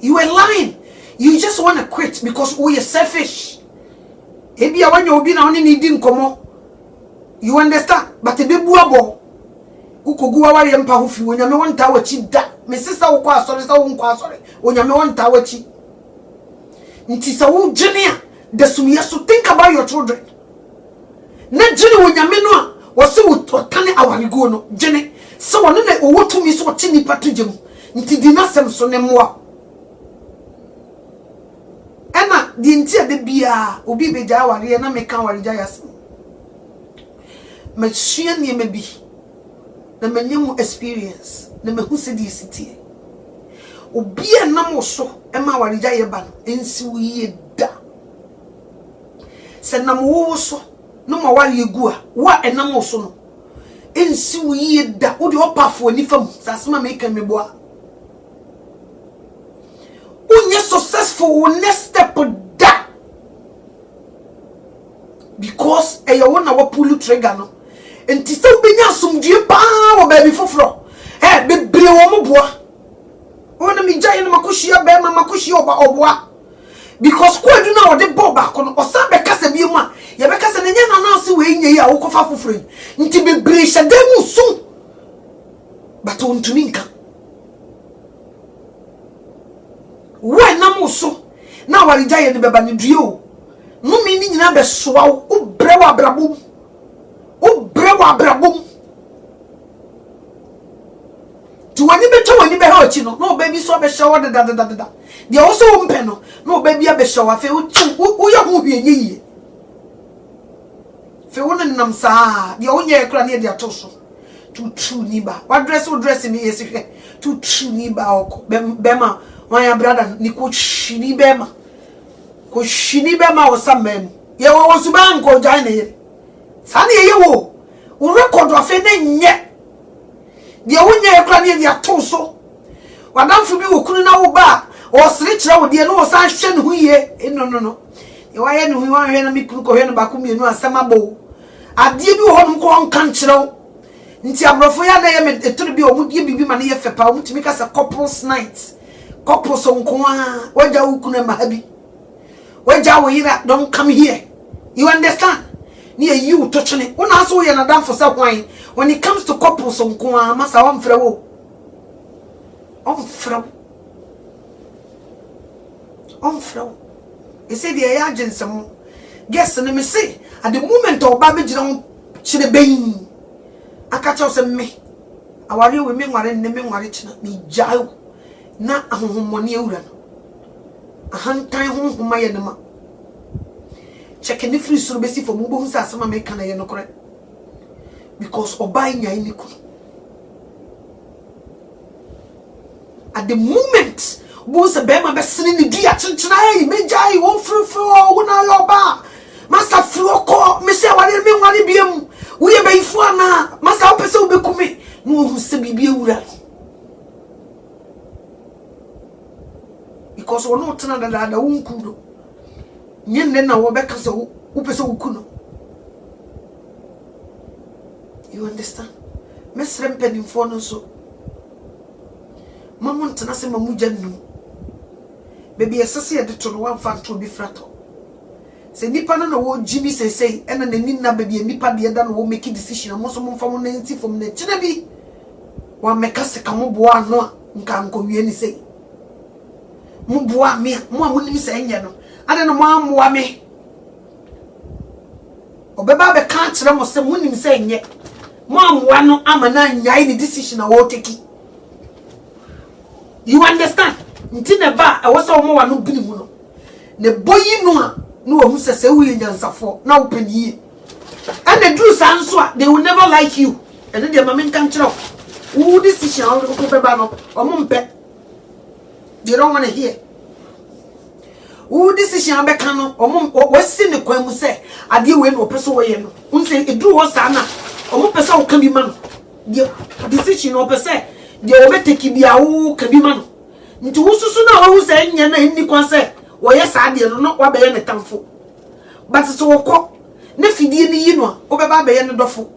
You are lying. You just want to quit because we are selfish. Ebi a wanya obi na oni ni di nkomo. You understand? But e be buabo. Ukogu wa wari mpa ho fi onyame wonta wachi da. Me sister wo kwa asori sa wo nkwa asori. Onyame wonta wachi. Nti sa wo gene a the sumia so think about your children. Na gene onyame no a wo se wo totane awarigo no gene. So one na owo tumi so ti nipa to gem. Nti di na sem so ne moa. Ena di nti ade bia obi beja aware na meka aware ja yasem. Machia ne me bi. Na manyemu experience na mehu se di sitie. Obi enam so e ma aware ja ye ba no ensi wo ye da. Se nam wo so no ma ware egu a wa enam so no ensi wo ye da wo de opafo ni fam sasema meka meboa. Unye successful next step da because e ya wona wa pull trigger no enti se obenya asumdie pa wo baby foforo bebre wo moboa wona mi jaye na makohia be ma makohia oboa because kwadu na wo de bob akono osa be kasa bi mu a ye be kasa na nya na na se we nya yi a wo kofa foforo nti bebre hyademu su but ontumi nka we na muso na warija ye ne beba ne duo no mi ni nyina be soa wo brewa abrabom tu wani be to wani be ha ochi no no baby so be shower da de also wo mpe no no baby be shower fe wo ye ho hwie nyi fe wo nam sa de wo nye kra ne de atoso tu true ni ba wa dress ni yesi hwe tu true ni ba okọ be ma my brother ni ko shini bema o samem ye wo suba nko jan ne sa ne ye wo o record of na nye de wo nye ekra ne dia to so wadamfo bi wo kunu na wo ba o sire kire wo de no wo san hwe ne hu ye no ye wa ye ne hu wa hwe na mi kunu ko hwe no ba ko mienu asama bo ade bi wo honum ko nkan kire wo nti abrofo ya na ye me eturu bi o mu die bibi ma ne ye fepa o mutimi ka se couples night couple so nkoa waja ukuna mahabi waja woyira don't come here. You understand? Near you touching it una aso ye na dan for say wine when it comes to couple so nkoa masa wamfra wo omfra e say the ya agensem guess na me say at the moment oba be gina ho kire ben aka chaw say me aware we me nware ne me nware kina me jao na ahonhomoni awura no ahantan honhoma ye nema check ni free suru besi for mu bo hu sa asema me kana ye no kore because obai nya ni ku at the moment bo se be ma be sini ni dia chinchina ai mejai won frufru wona yo ba masa fruoko me se wale me nwale biem wo ye be ifu ana masa opese wo be kumi no hu se bibie awura because we not na da unkudo nyenne na wo beka se wo pese wo kuno. You understand? Mesre mpenimfo no so mamu ntena se mamu jannu baby esese ye de to no wan fa to bi frato se nipa na wo jimi sesei ena na ninna baby nipa de da no wo make decision mo so mo fa mo na nti fom na kina bi wa meka se kamo boa no nka nkowie ni sei muboa me mo amunim se enye no ade no mo amoa me obeba be ka kire mo se munim se enye mo amoa no amana nyai ni decision na wo take. You understand? Nti ne ba e wo se mo wa no binimu no ne boyi no a no wo hu se wo ye nyansafo na wo paniye and the do sanso a they will never like you and they mama nkan kire wo decision wo ko beba no o mo mpe. They don't want to hear. Who decision be kan no omo wasi ne kwan mu se ade we no peso we no unse edu wo sa na omo pesa wo kan bi ma no de decision no pesa de wo beteki bia wo kan bi ma no nti wo susu na wo se nya na ni kwan se wo ye sa de no wa be ye ne tamfo but so wo ko ne fidie baba be ye no dofo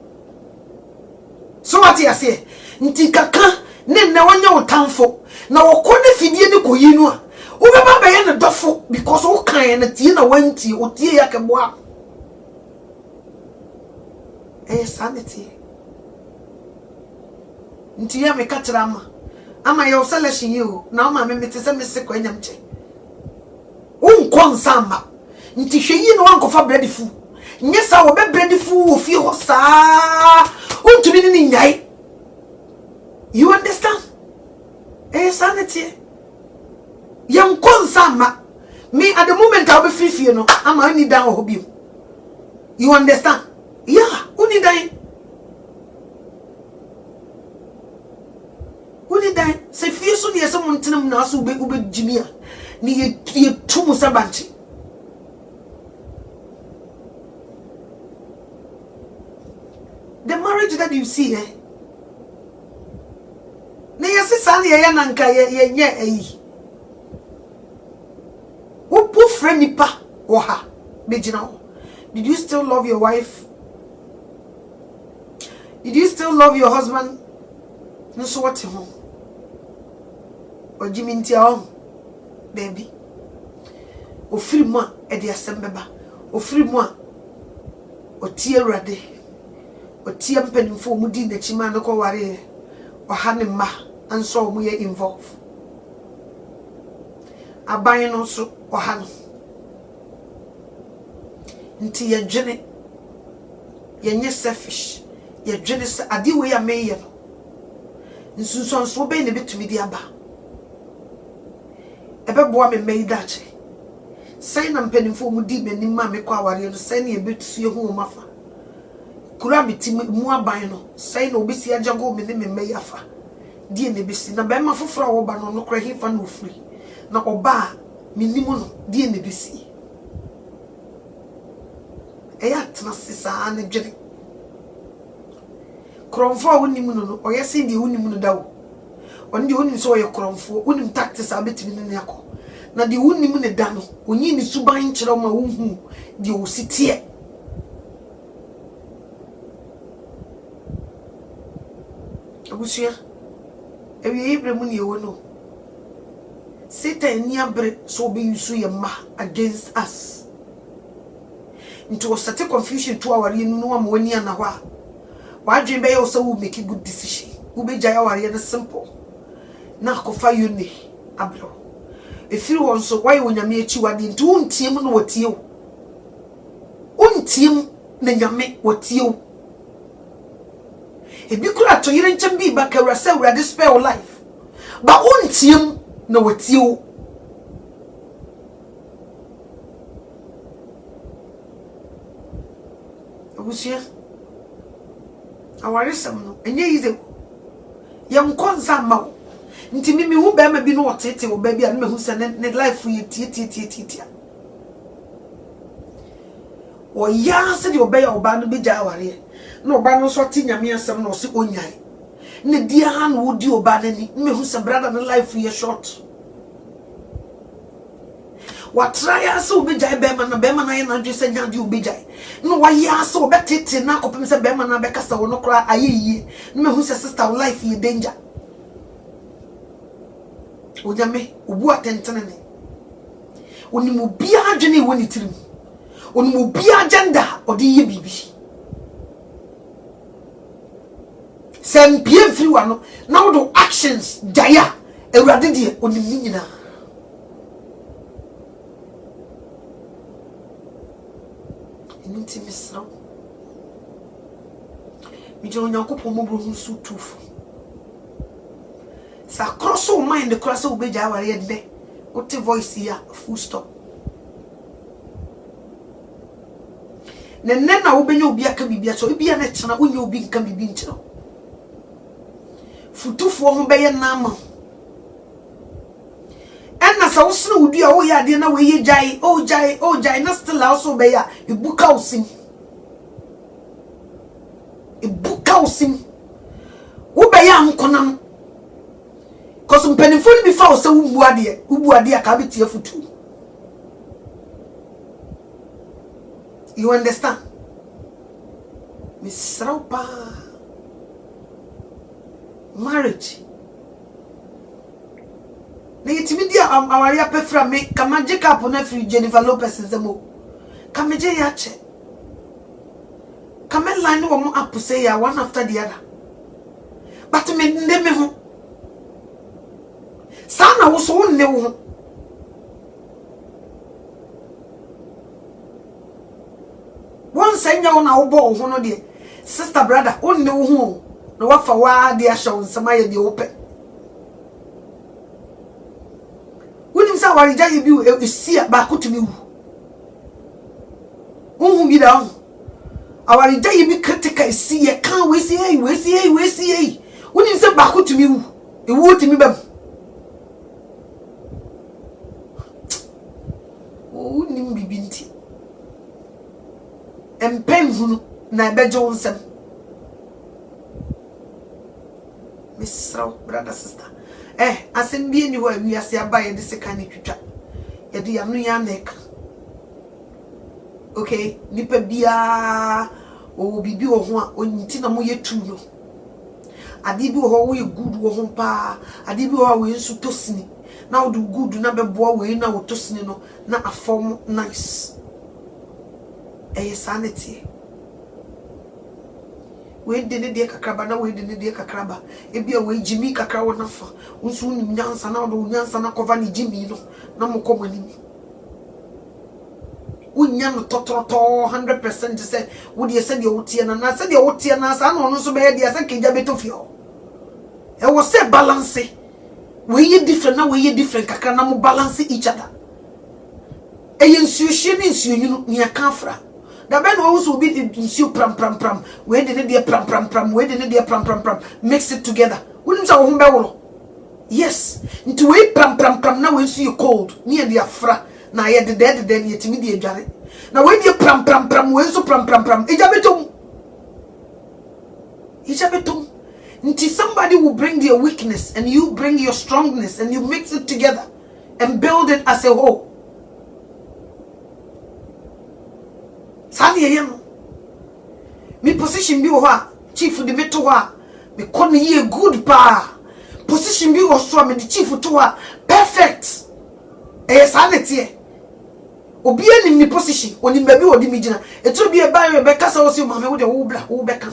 so what you say nti kaka ne na wanya otamfo na wokone fidie ne koyi no a wo baba be ye no dofo because wo kan na tie na wanti o tie yakeboa sanity nti ya me katra ama ya selection you na ma me mete se me se kwanya mche unkon sama nti hweyi no ankofa bread fu nye sa wo be bread fu wo fie ho saa untumi ni nyai you understand sanity yankon sama me at the moment I be free fie no ama ni dan ho bi you understand yeah uni dan se fie so ne yese montenam na so ube jimia ni ye tumu sabanchi the marriage that you see ne yese san ye ya nanka ye nye ayi wo bu friend nipa wo ha bejina ho. Did you still love your wife? Did you still love your husband? No, so what home? Or Jimmy Ntia, baby. O free moi, et the assembaba. O free moi. O tear rade. O tear penny for Mudi, the Chimano warrior. Or Hanema, and so we are involved. A buying also, or Han. Nti ye dwene ye nye selfish ye dwene se ade we ya meye no nsunso be ne betumi di aba ebeboa me mei dache sai na mpanimfo mu di manim ma me kwa aware no sai na ye betu ye hu mafa kura biti mu aban no sai na obesi ajago me ne me mei afa die ne besi na be ma foforo wo ba no no kra hifa na ofuri na oba minimu no die ne besi tna sisa ne dwene kromfo a wonimu no oyese ndi wonimu no dawo oni di wonimu so oye kromfo wonim tactics abetimi ne akọ na di wonimu ne da no onyi ni suban kire ma wonhu di ositie abusia ewi ibremu ne ewo no Satan ni abre so be yusu ye ma against us into a certain confusion to our no am wani na ho a wadwen be also will make a good decision we be jaya ware na simple na kofa you ni abro if you want so why wonyame achi wade nti untiem no watie untiem na nyame watie ebi kura to yire ncham bi ba kawra se wura spell life ba untiem na watie abusia awaresam no enye yize yam konza ma nti mimi hu be ma bi no otete wo ba bi a me hu se ne life ye tie o ya se de oba ya oba no be ja aware na oba no so ti nyame asem no se onyai ne dia ha no wodi oba nani me hu se brother no life ye short what try so be jai be man na ye na dwe se nya de obi jai no wa ya so be tete na kopem se be man na be kasa wo no kra ayeye me hu se sister life ye danger onyame obu atentene ne onimu bia adwene woni tirim onimu bia agenda odi ye bibi sem pie free wa no na wo do actions jaya ewurade de onimi nyina intimisro mi jo nyankopon mo bro su tufu sa cross o mind the cross o beja aware de what voice here full stop nenne na wo benya obi aka bibia so bibia na kyena wonya obi nka bibi nkyena futufu ho beye na ama enna sa wo sene wudu a wo ya de na wo ye jai o jai na still also be ya ibuka osim wo be ya nkonam cause mpenifo ni bifa o se wubu ade aka betie futu you understand Miss Raupa marriage. Nitimidia awari apefra me kama Jacob na free Jennifer Lopez nzemo. Kama je yache. Kama line wo mo up say ya one after the other. But me ndeme ho. Sana wo so nne wo. One senya wo na wo bo ho no de. Sister brother, onne wo ho. Na wafa wa de ahya wo nsama ye de wo pe. Woni sa wari jaye bi e sia ba ko tumi wu. Unhu bi da ho. Awari jaye bi critical sia kan we sia we sia. Woni sa ba ko tumi wu. E wo tumi bam. O ni mbibi nti. Empenhunu na beje wonsem. Miss brother sister. Asem bi ni ho awiase aba ye de seka ni twitwa. Ye de yanu ya nek. Okay, nipa bia o bibi wo ho a onti na mo ye tu no. Ade bi wo ye good wo ho pa, ade bi wo we nsu tosini. Na wo do good na bebo we na wo tosini no na afom nice. Sanity. We didn't de kakraba na we didn't de kakraba. Ebia we Jimmy kakra wo nafa. Unsu nim nyansa na do nyansa na cover ni Jimmy no na mo komani. Unya no totroto 100% say wo de say de wotie na say de wotie na sa na ono so be de say keja betofio. E wo say balance. We ye different na we ye different kakra na mo balance each other. E yensuhye ni nsuhye ni akafra. Da ben also be nsu pram we de ne pram we de ne pram mix it together. Wouldn't say wo be woro. Yes, into we pram na we nsu cold near the afra na ye de ye timi de adware. Na we de pram we nsu pram ejabetum. Until somebody will bring their weakness and you bring your strongness and you mix it together and build it as a whole. Sani yeno. Me position bi wo ha, chief de me to ha. Me kon ye good pa. Position bi wo so me the chief to ha. Perfect. Sanity. Obi anim ni position, oni ba bi wo di mi gina. Etro bi e ba ye be kasa wo se mama wo de wo bla, wo be ka.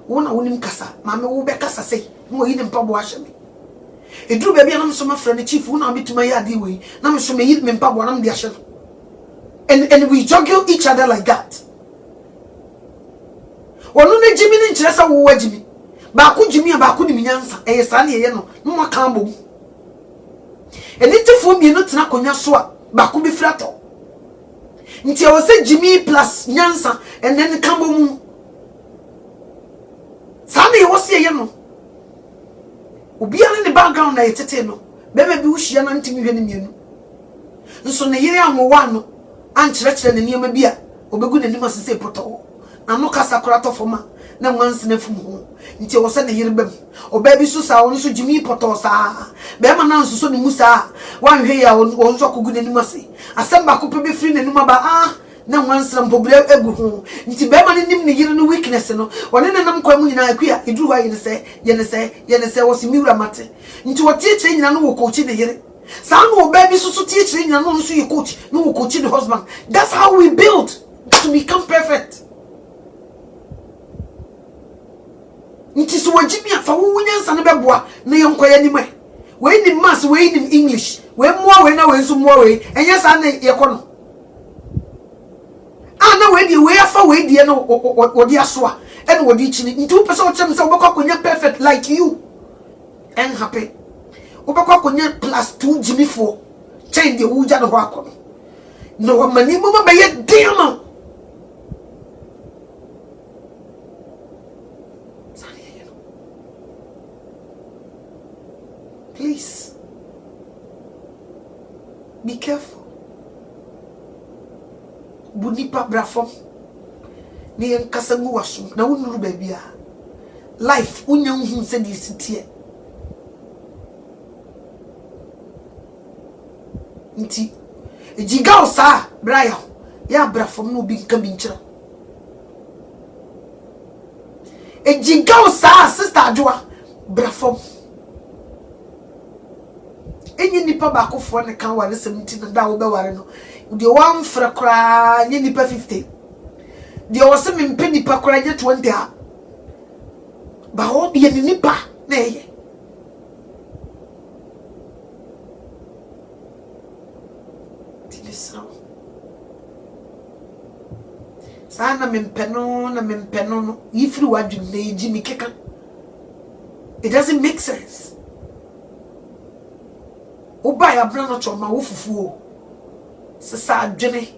Wo na wonim kasa, mama wo be kasa sei. Mo yi ne mpabo ahye me. Edru ba bi na me so ma fra ne chief, wo na bituma ya ade we. Na me so me yi me mpabo na me de ahye. And we juggle each other like that. Onu ne Jimmy ni nkyere sa wo wa Jimmy. Ba ku Jimmy ba ku ni nyansa. Sa na ye no. Mo ka mbom. Enitifo mi no tena konya so a ba ku bi frato. Nti o se Jimmy plus nyansa and then kambo mu. Sa na ye wo se ye no. Obi an ne background na ye tete no. Be bi wo hia na ntimi hwe ne mienu. Nso ne yere anwowa no. Ankyerɛkyerɛ ne nneɛma bi a obegu n'anim asese poto na no kasa korato foma na nwanse na fum ho nti wo sɛ ne yere bam oba bi so sa wo so Jimmy poto sa be ma na nso so ne musa wanhwe ya wo nso kogu n'anim ase asɛm ba ko pe be firi n'anim aba na nwanse mpobure egu ho nti be ma ne nim ne yere no weakness no wone ne nam kwa mu nyina akua eduru ha ye ne sɛ wo si miwura mate nti wo tie nyina no wo kochi ne yere. Some baby so teaching and also you coach, no coaching the husband. That's how we build to become perfect. It is what Jimmy for women's and a beboa, no young quay anyway. When in mass, way in English, when more when I some more way, and yes, I know your corner. I know when you wear for way, dear, no, or dear swa, and what each in 2% chance of when you're perfect like you and happy. Obakwa konya plus 2 Jimmy 4 chain de wuja no hwako no mani mo ba ye dem please be careful bunipa brafom ni enkasa ngu waso na wonuru ba bia life unya hu se di sitie nti ejiga osa Brian ya brafom no bi nka bi nkyira E jinga o sa sister adwoa brafom. Enyi nipa ba akofo ne kan ware 70 da wo be ware no. De one fra kra nye nipa 50. De o se me mpe nipa kra nye 20 ha. Ba ho ye ni nipa na ye. Tilisro. Sana mempeno na mempeno no. Ifri wadwum na eji mi keka. It doesn't make sense. Oba ya bra no choma wo fufuo. Sesa adwene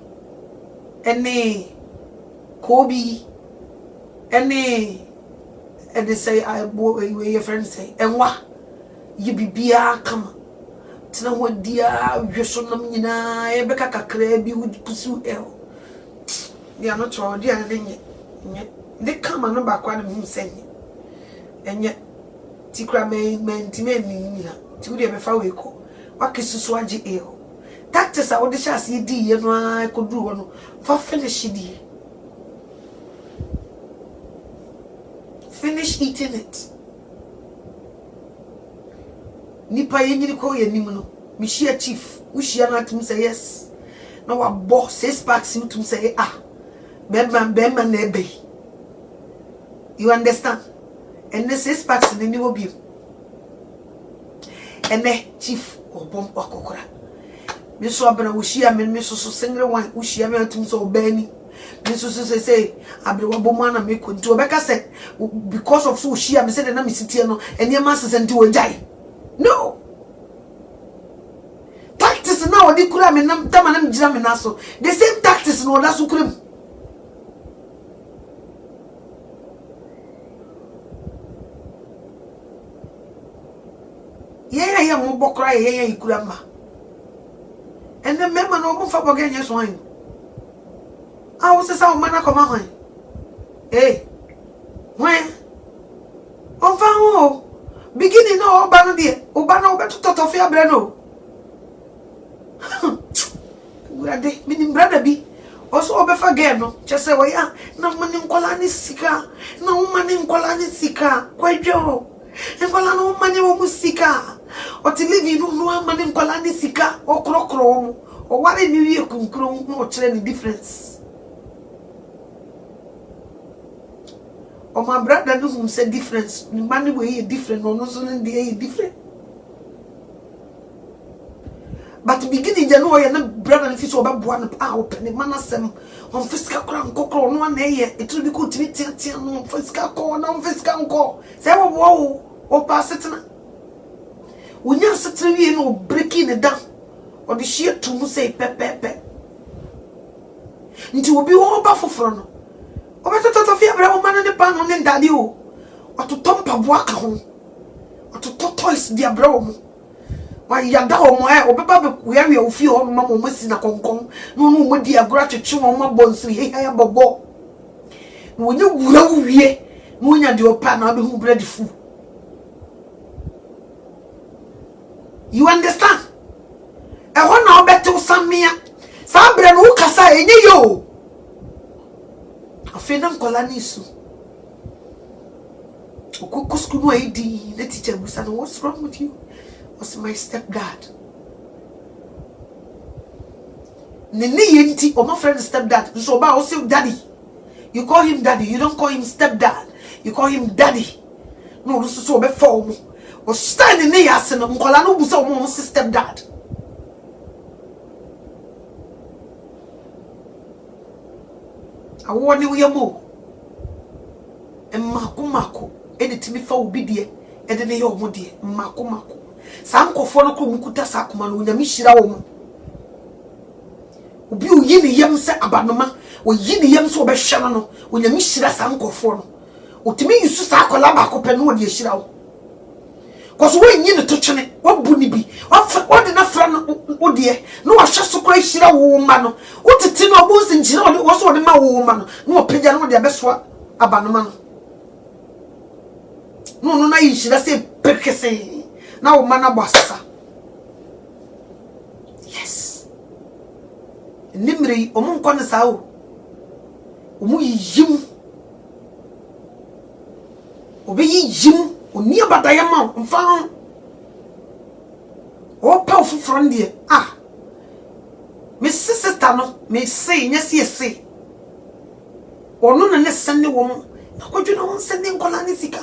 ene kobi ene they say I where your friends say enwa ye bibia kama tina ho dia hweso nam nyina e beka kakra bi pusu el dia no tro dia ne nye de kama no ba kwa na mu senye enye tikra me mentime ni nyina ti wo de be fa we ko wakisusu age el tactics a wode chance ye di ye no a ko duru no fa finish di finish eating it nipa ye nyiri ko ye nim no mi share chief wo share na tum say yes na wa bo 6 packs tum say ah bemma na ebe you understand and the 6 packs ni obi ene chief obom akokora me so abena wo shia me so single one wo shia me atum so obani me so say abre wo bom na me konti obeka say because of so shia me say na me sitie no ene ma sesenti wo jai no tactics na odi kura me nam tama na me gira me na so the same tactics no da so kura ye mo bokra ye ikura ma. And the member no more for again, yes, wine. I was a sound man. Come on, eh? When? On found beginning no Obano dear, Obano better to Tofia Breno. Where they meaning brother be also over again, no, just say, well, yeah, no man in Colani Sika, no man in Colani Sika, quite Joe, and Colano money or Sika. Or to live in no man in Colani Sika or Crocro or what a new year can grow no any difference. Or my brother doesn't say difference, money way different or not so in the air different. But beginning January and brother and fish over 1 hour penny manasem on fiscal crown cockro no 1 year it will be good to meet no fiscal call no fiscal call. Say whoa or pass it. When you sit no breaking it down, or the sheer to say pepe. It will be all baffled from. Or better to fear a woman in the pan on daddy, or to thump a walk home, or to tortoise their bro. Why yada or my or Baba, we have your few on Mamma Missing a concom, no with dear gratitude on my bones, we hear Bobo. When you grow here, when you do a pan, I'll be who bread food. You understand? I want now better some me. Sabre no kasa enye yo. Afenam kolanisu. Okukusku no edi. The teacher was saying, what's wrong with you? Was my stepdad. Nene yenti or my friend stepdad. So ba also daddy. You call him daddy. You don't call him stepdad. You call him daddy. No, this is so before me. Was standing near us and Mkolano was almost stepdad. I warn you, your mo. And Makumako, edit me for obedient, and then your modi, Makumako. Some cofono mukuta sakuman, when you miss your own. Ubu yini yam set abanoma, or yini yam so be shalano, when you miss your sam cofono. Or to me, you sakolaba copen, you shall. Cause when you to chane, what bunny be? What enough friend, oh dear, no, I shall so great shira woman. What a tin of bones in Gino was what my woman, no opinion with their best one, abandonment. No, I should say, Perkese. Now, Manabassa. Yes. Nimri, Omon Conasau. Umu yim. Obeyi yim oni abadaya ma mfa o powerful from there me sister no me say nyese yese ono na ne sene wo na kwadwena won sene nkola ne sika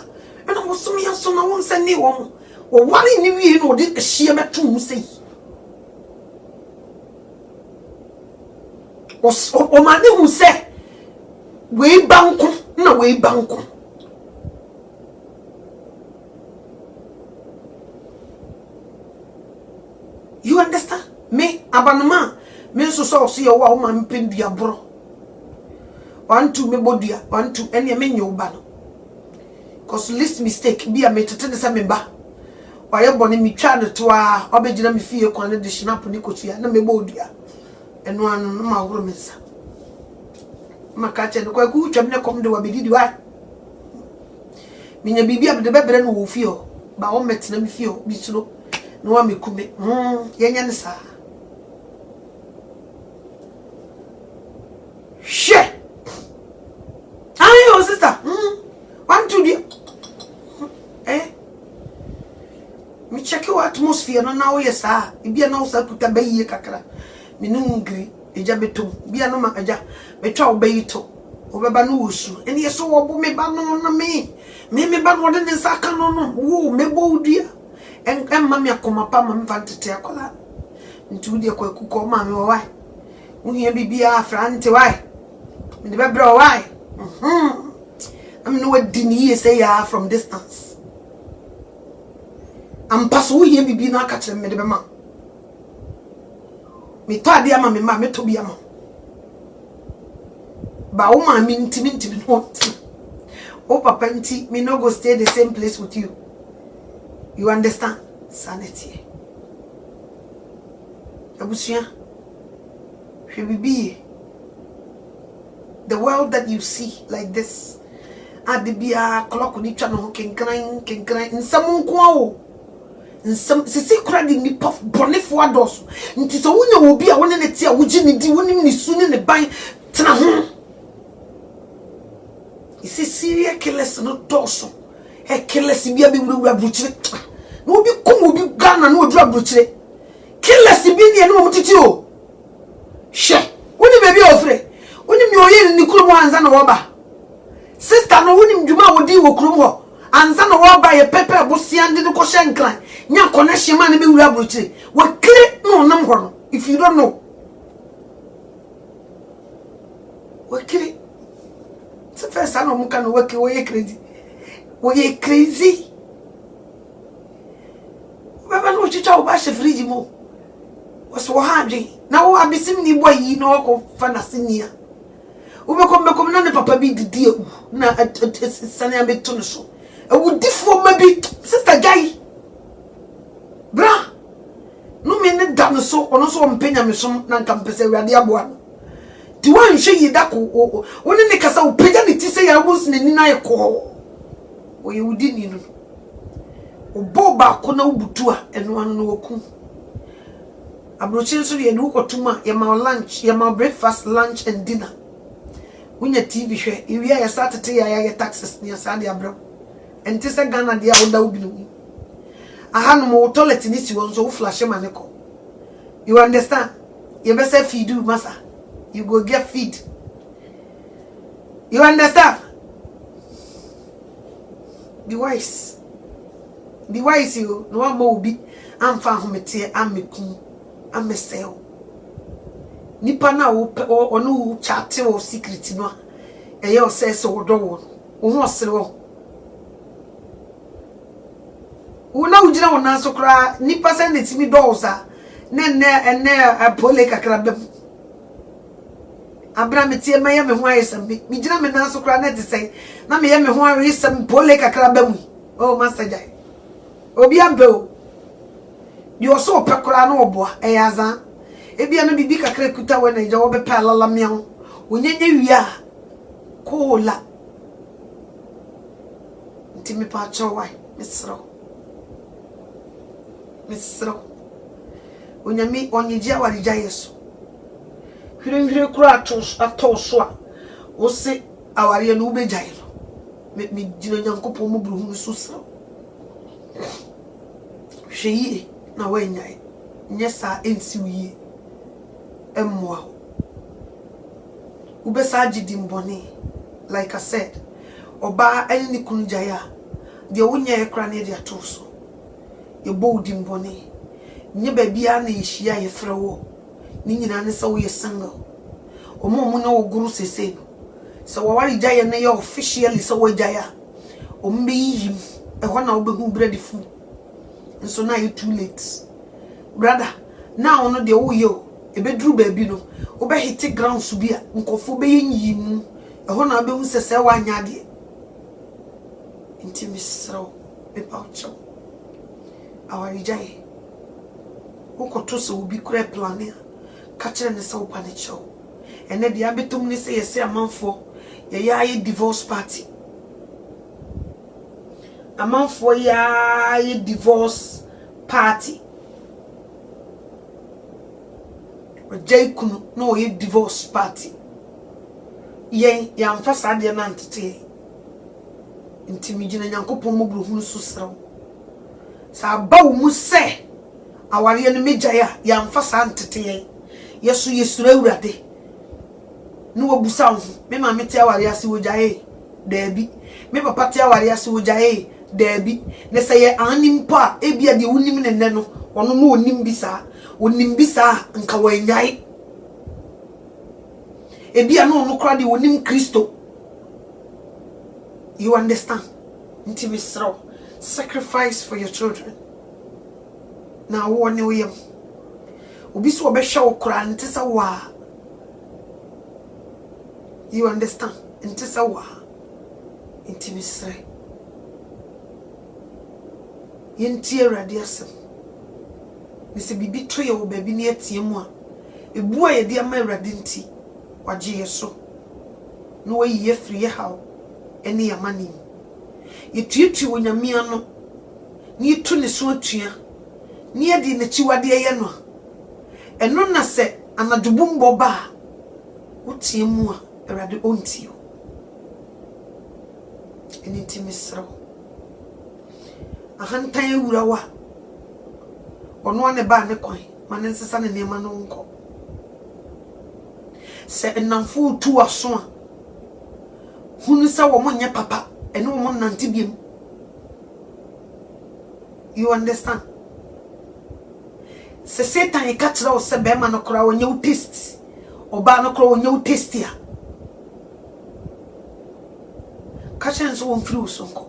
na mo so me so na won sene wo wo ware ni wie no de hye beto sei o ma ne hu se we banko na we banko you understand me abanoma me so so yo wa o ma mpendua bro 1 2 me bodia 1 2 ene me nyoba no cause least mistake bi a metete ne se me ba waye bone mi twa ne to a obegina me fie kwan ne de snap ne kotua na me bodia eno anu no ma woro me nsa maka che no kwa ku twam ne kom de wa bedidi wa minya bibia de bebre no wo fie o ba o metena me fie o bi suro no wa me kume yenya ne sa she ayo sister 1 2 dia mi check your atmosphere no na wo yesa bia na wo sa kuta bayiye kakra minungri eja betom bia no ma aja betwa wo bayito wo beba no wosu ene yeso wo bo me ba no na me ba no de nsa ka no wo mebo udua en ma me akoma pa ma mfa tete akola ntu de kwa kuko ma me wo wai wo hia bibia afrante wai me de bebra wai I'm no dini say ya from distance I'm pass wo hia bibi na aka kire me de be ma me to ade ama me ma me to bi ama ba wo ma mi ntimi no o papa nti me no go stay the same place with you understand sanity abusia hwe bibi the world that you see like this adibia clock ni twa no kenkran nsam nko awo nsam sisi kura di ni puff bonefo ados nti so wonya obi a woni ne tie a wogi ni di woni ni su ni ne ban tena ho isi serial killers no doso killers bia be wura bruchire no obi kom obi Ghana no odura bruchire killers bi ni no mutiti o she woni baby ofre woni mi oye ni kuro mo anza na woba sister no woni mdjuma wodi wo kuro mo anza na woba ye pepe bosia ndi ko shenkran nya connection man be wura bruchire we kire no nam ho no if you don't know we kire the first time I'm can work we crazy baba no chicha o ba she fridge mo so hadwe na wo abisim ni boy yi no ko fa na senia wo be kom na ne papa bi didi na sane abeto no so e wo difo ma bi sister guy bra no me ne da no so ono so mpenya me so na nka mpese wiade aboa ti wan hwe yi da ko woni ne kasa wo pega ne ti se ya wo sne ni na ye ko wo ye wudi ni no obo ba ko na ubutua eno anu no woku abrochi so ye no kotuma ye ma lunch ye ma breakfast lunch and dinner wunya tv hwe iwia ya satete ya taxes ni asade abro enti se Ghana dia wo da ubinu aha no mo toilet ni si won so flash maneko you understand you be say feed you masa you go get feed you understand be wise you no one more be amfa homete ameku amesel nipa na wo no chat o secret no eye o say so do wo ho osere wo na ujira wo na so kra nipa se ne timi do osa ne pole kakra bem abra metie maye me ho ayesam bi mi gina me na so kra na de say na me ye me ho ayesam pole kakra bem oh master jai obi ambe o di oso pekora na oboa eyaza ebia no bibi kakra kuta we na ja wo be pa lala miao onyenye wia kola ntimi pa chowai misro onyami onyija warija yeso hwire kura atos a wo se aware no ubejai no me gyina Nyankopɔn mu buru hu so sra hwɛ yie na wanyae nyɛ saa ensi wie emmoa ubesa gidi mbone like I said oba ani ni kunu jaya de wonya ekra na de ato so ye bodi mbone nye babia na yehia ye frɛ wo ni nyina ne sɛ wo ye single omo na wo guru sese no sɛ wo wari jaya na ye officially sɛ wo jaya ombe yim ehɔ na wo behu bread fu nso na you too late brother now no de wo ye o ebeduru baabi no obe hit ground so bia nkofo be yinyimu ehɔ na behu sese wa anya de inti misraw be paucho awari jai ukoto so obi kura plania ka kire ne se opa ne chew ene de abetom ne se yese amanfo ye yaye divorce party amanfo yaye divorce party Jai kunu no ye divorce party ye ya mfa sade na ntete intimi gina Nyankopon mo buru hunu so sraw sa bawo mu se aware no megya ya mfa sa ntete ye yeso yesura awurade no wabusa ho me ma mete aware ase wogyae daabi me papa te aware ase wogyae daabi ne se ye anim pa ebia de wonim ne ne no ono no onim bisa nka wanyai ebia no no kra de wonim Kristo. You understand? Inti sacrifice for your children. Now one way obi so obehwa okra ntisa wa. You understand? Ntisa wa. Inti misra. Yenti Awurade asem. Mese bibi to ye wo baabi ne atiemu a ebu a ye de ama Awurade nti wagye ye so. No way ye free how ene ya mani yetuetu wonyamia no ni etu ne so atua ni ye de ne chiwade ye no eno na se anadwobumbo ba wotiemu a Awurade ontio eni timisro ahantan ewura wa ono ane ba ne kwan mane nsesa ne nema no nko se enamfo tu aso a hunu sa wo monye papa ene wo nante biem. You understand? Se Satan e ka kira wo se be ma no kora wo nye taste oba no kora wo nye taste ya ka chenso wo mfiri so nko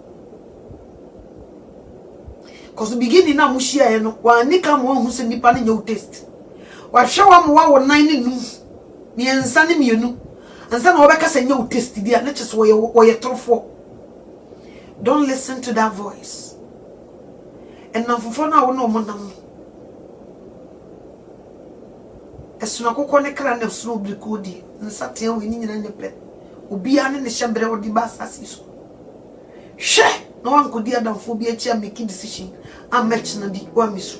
cause beginning na mushia ye no wa nika mo hu se nipa ne nye taste wa hwa mo wa wo nan ne num ne ensa ne mienu ansa na obeka se nye taste dia na chese wo ye trofo. Don't listen to that voice. And na fofo na wo no mo nam esuna kokko ne kra na sunu oblikodi nsa te wo ni nyina nyepe obi ane ne hyembre odi ba asasi so hwe no wankodi adamfo bi achi a make decision a match na di wa misu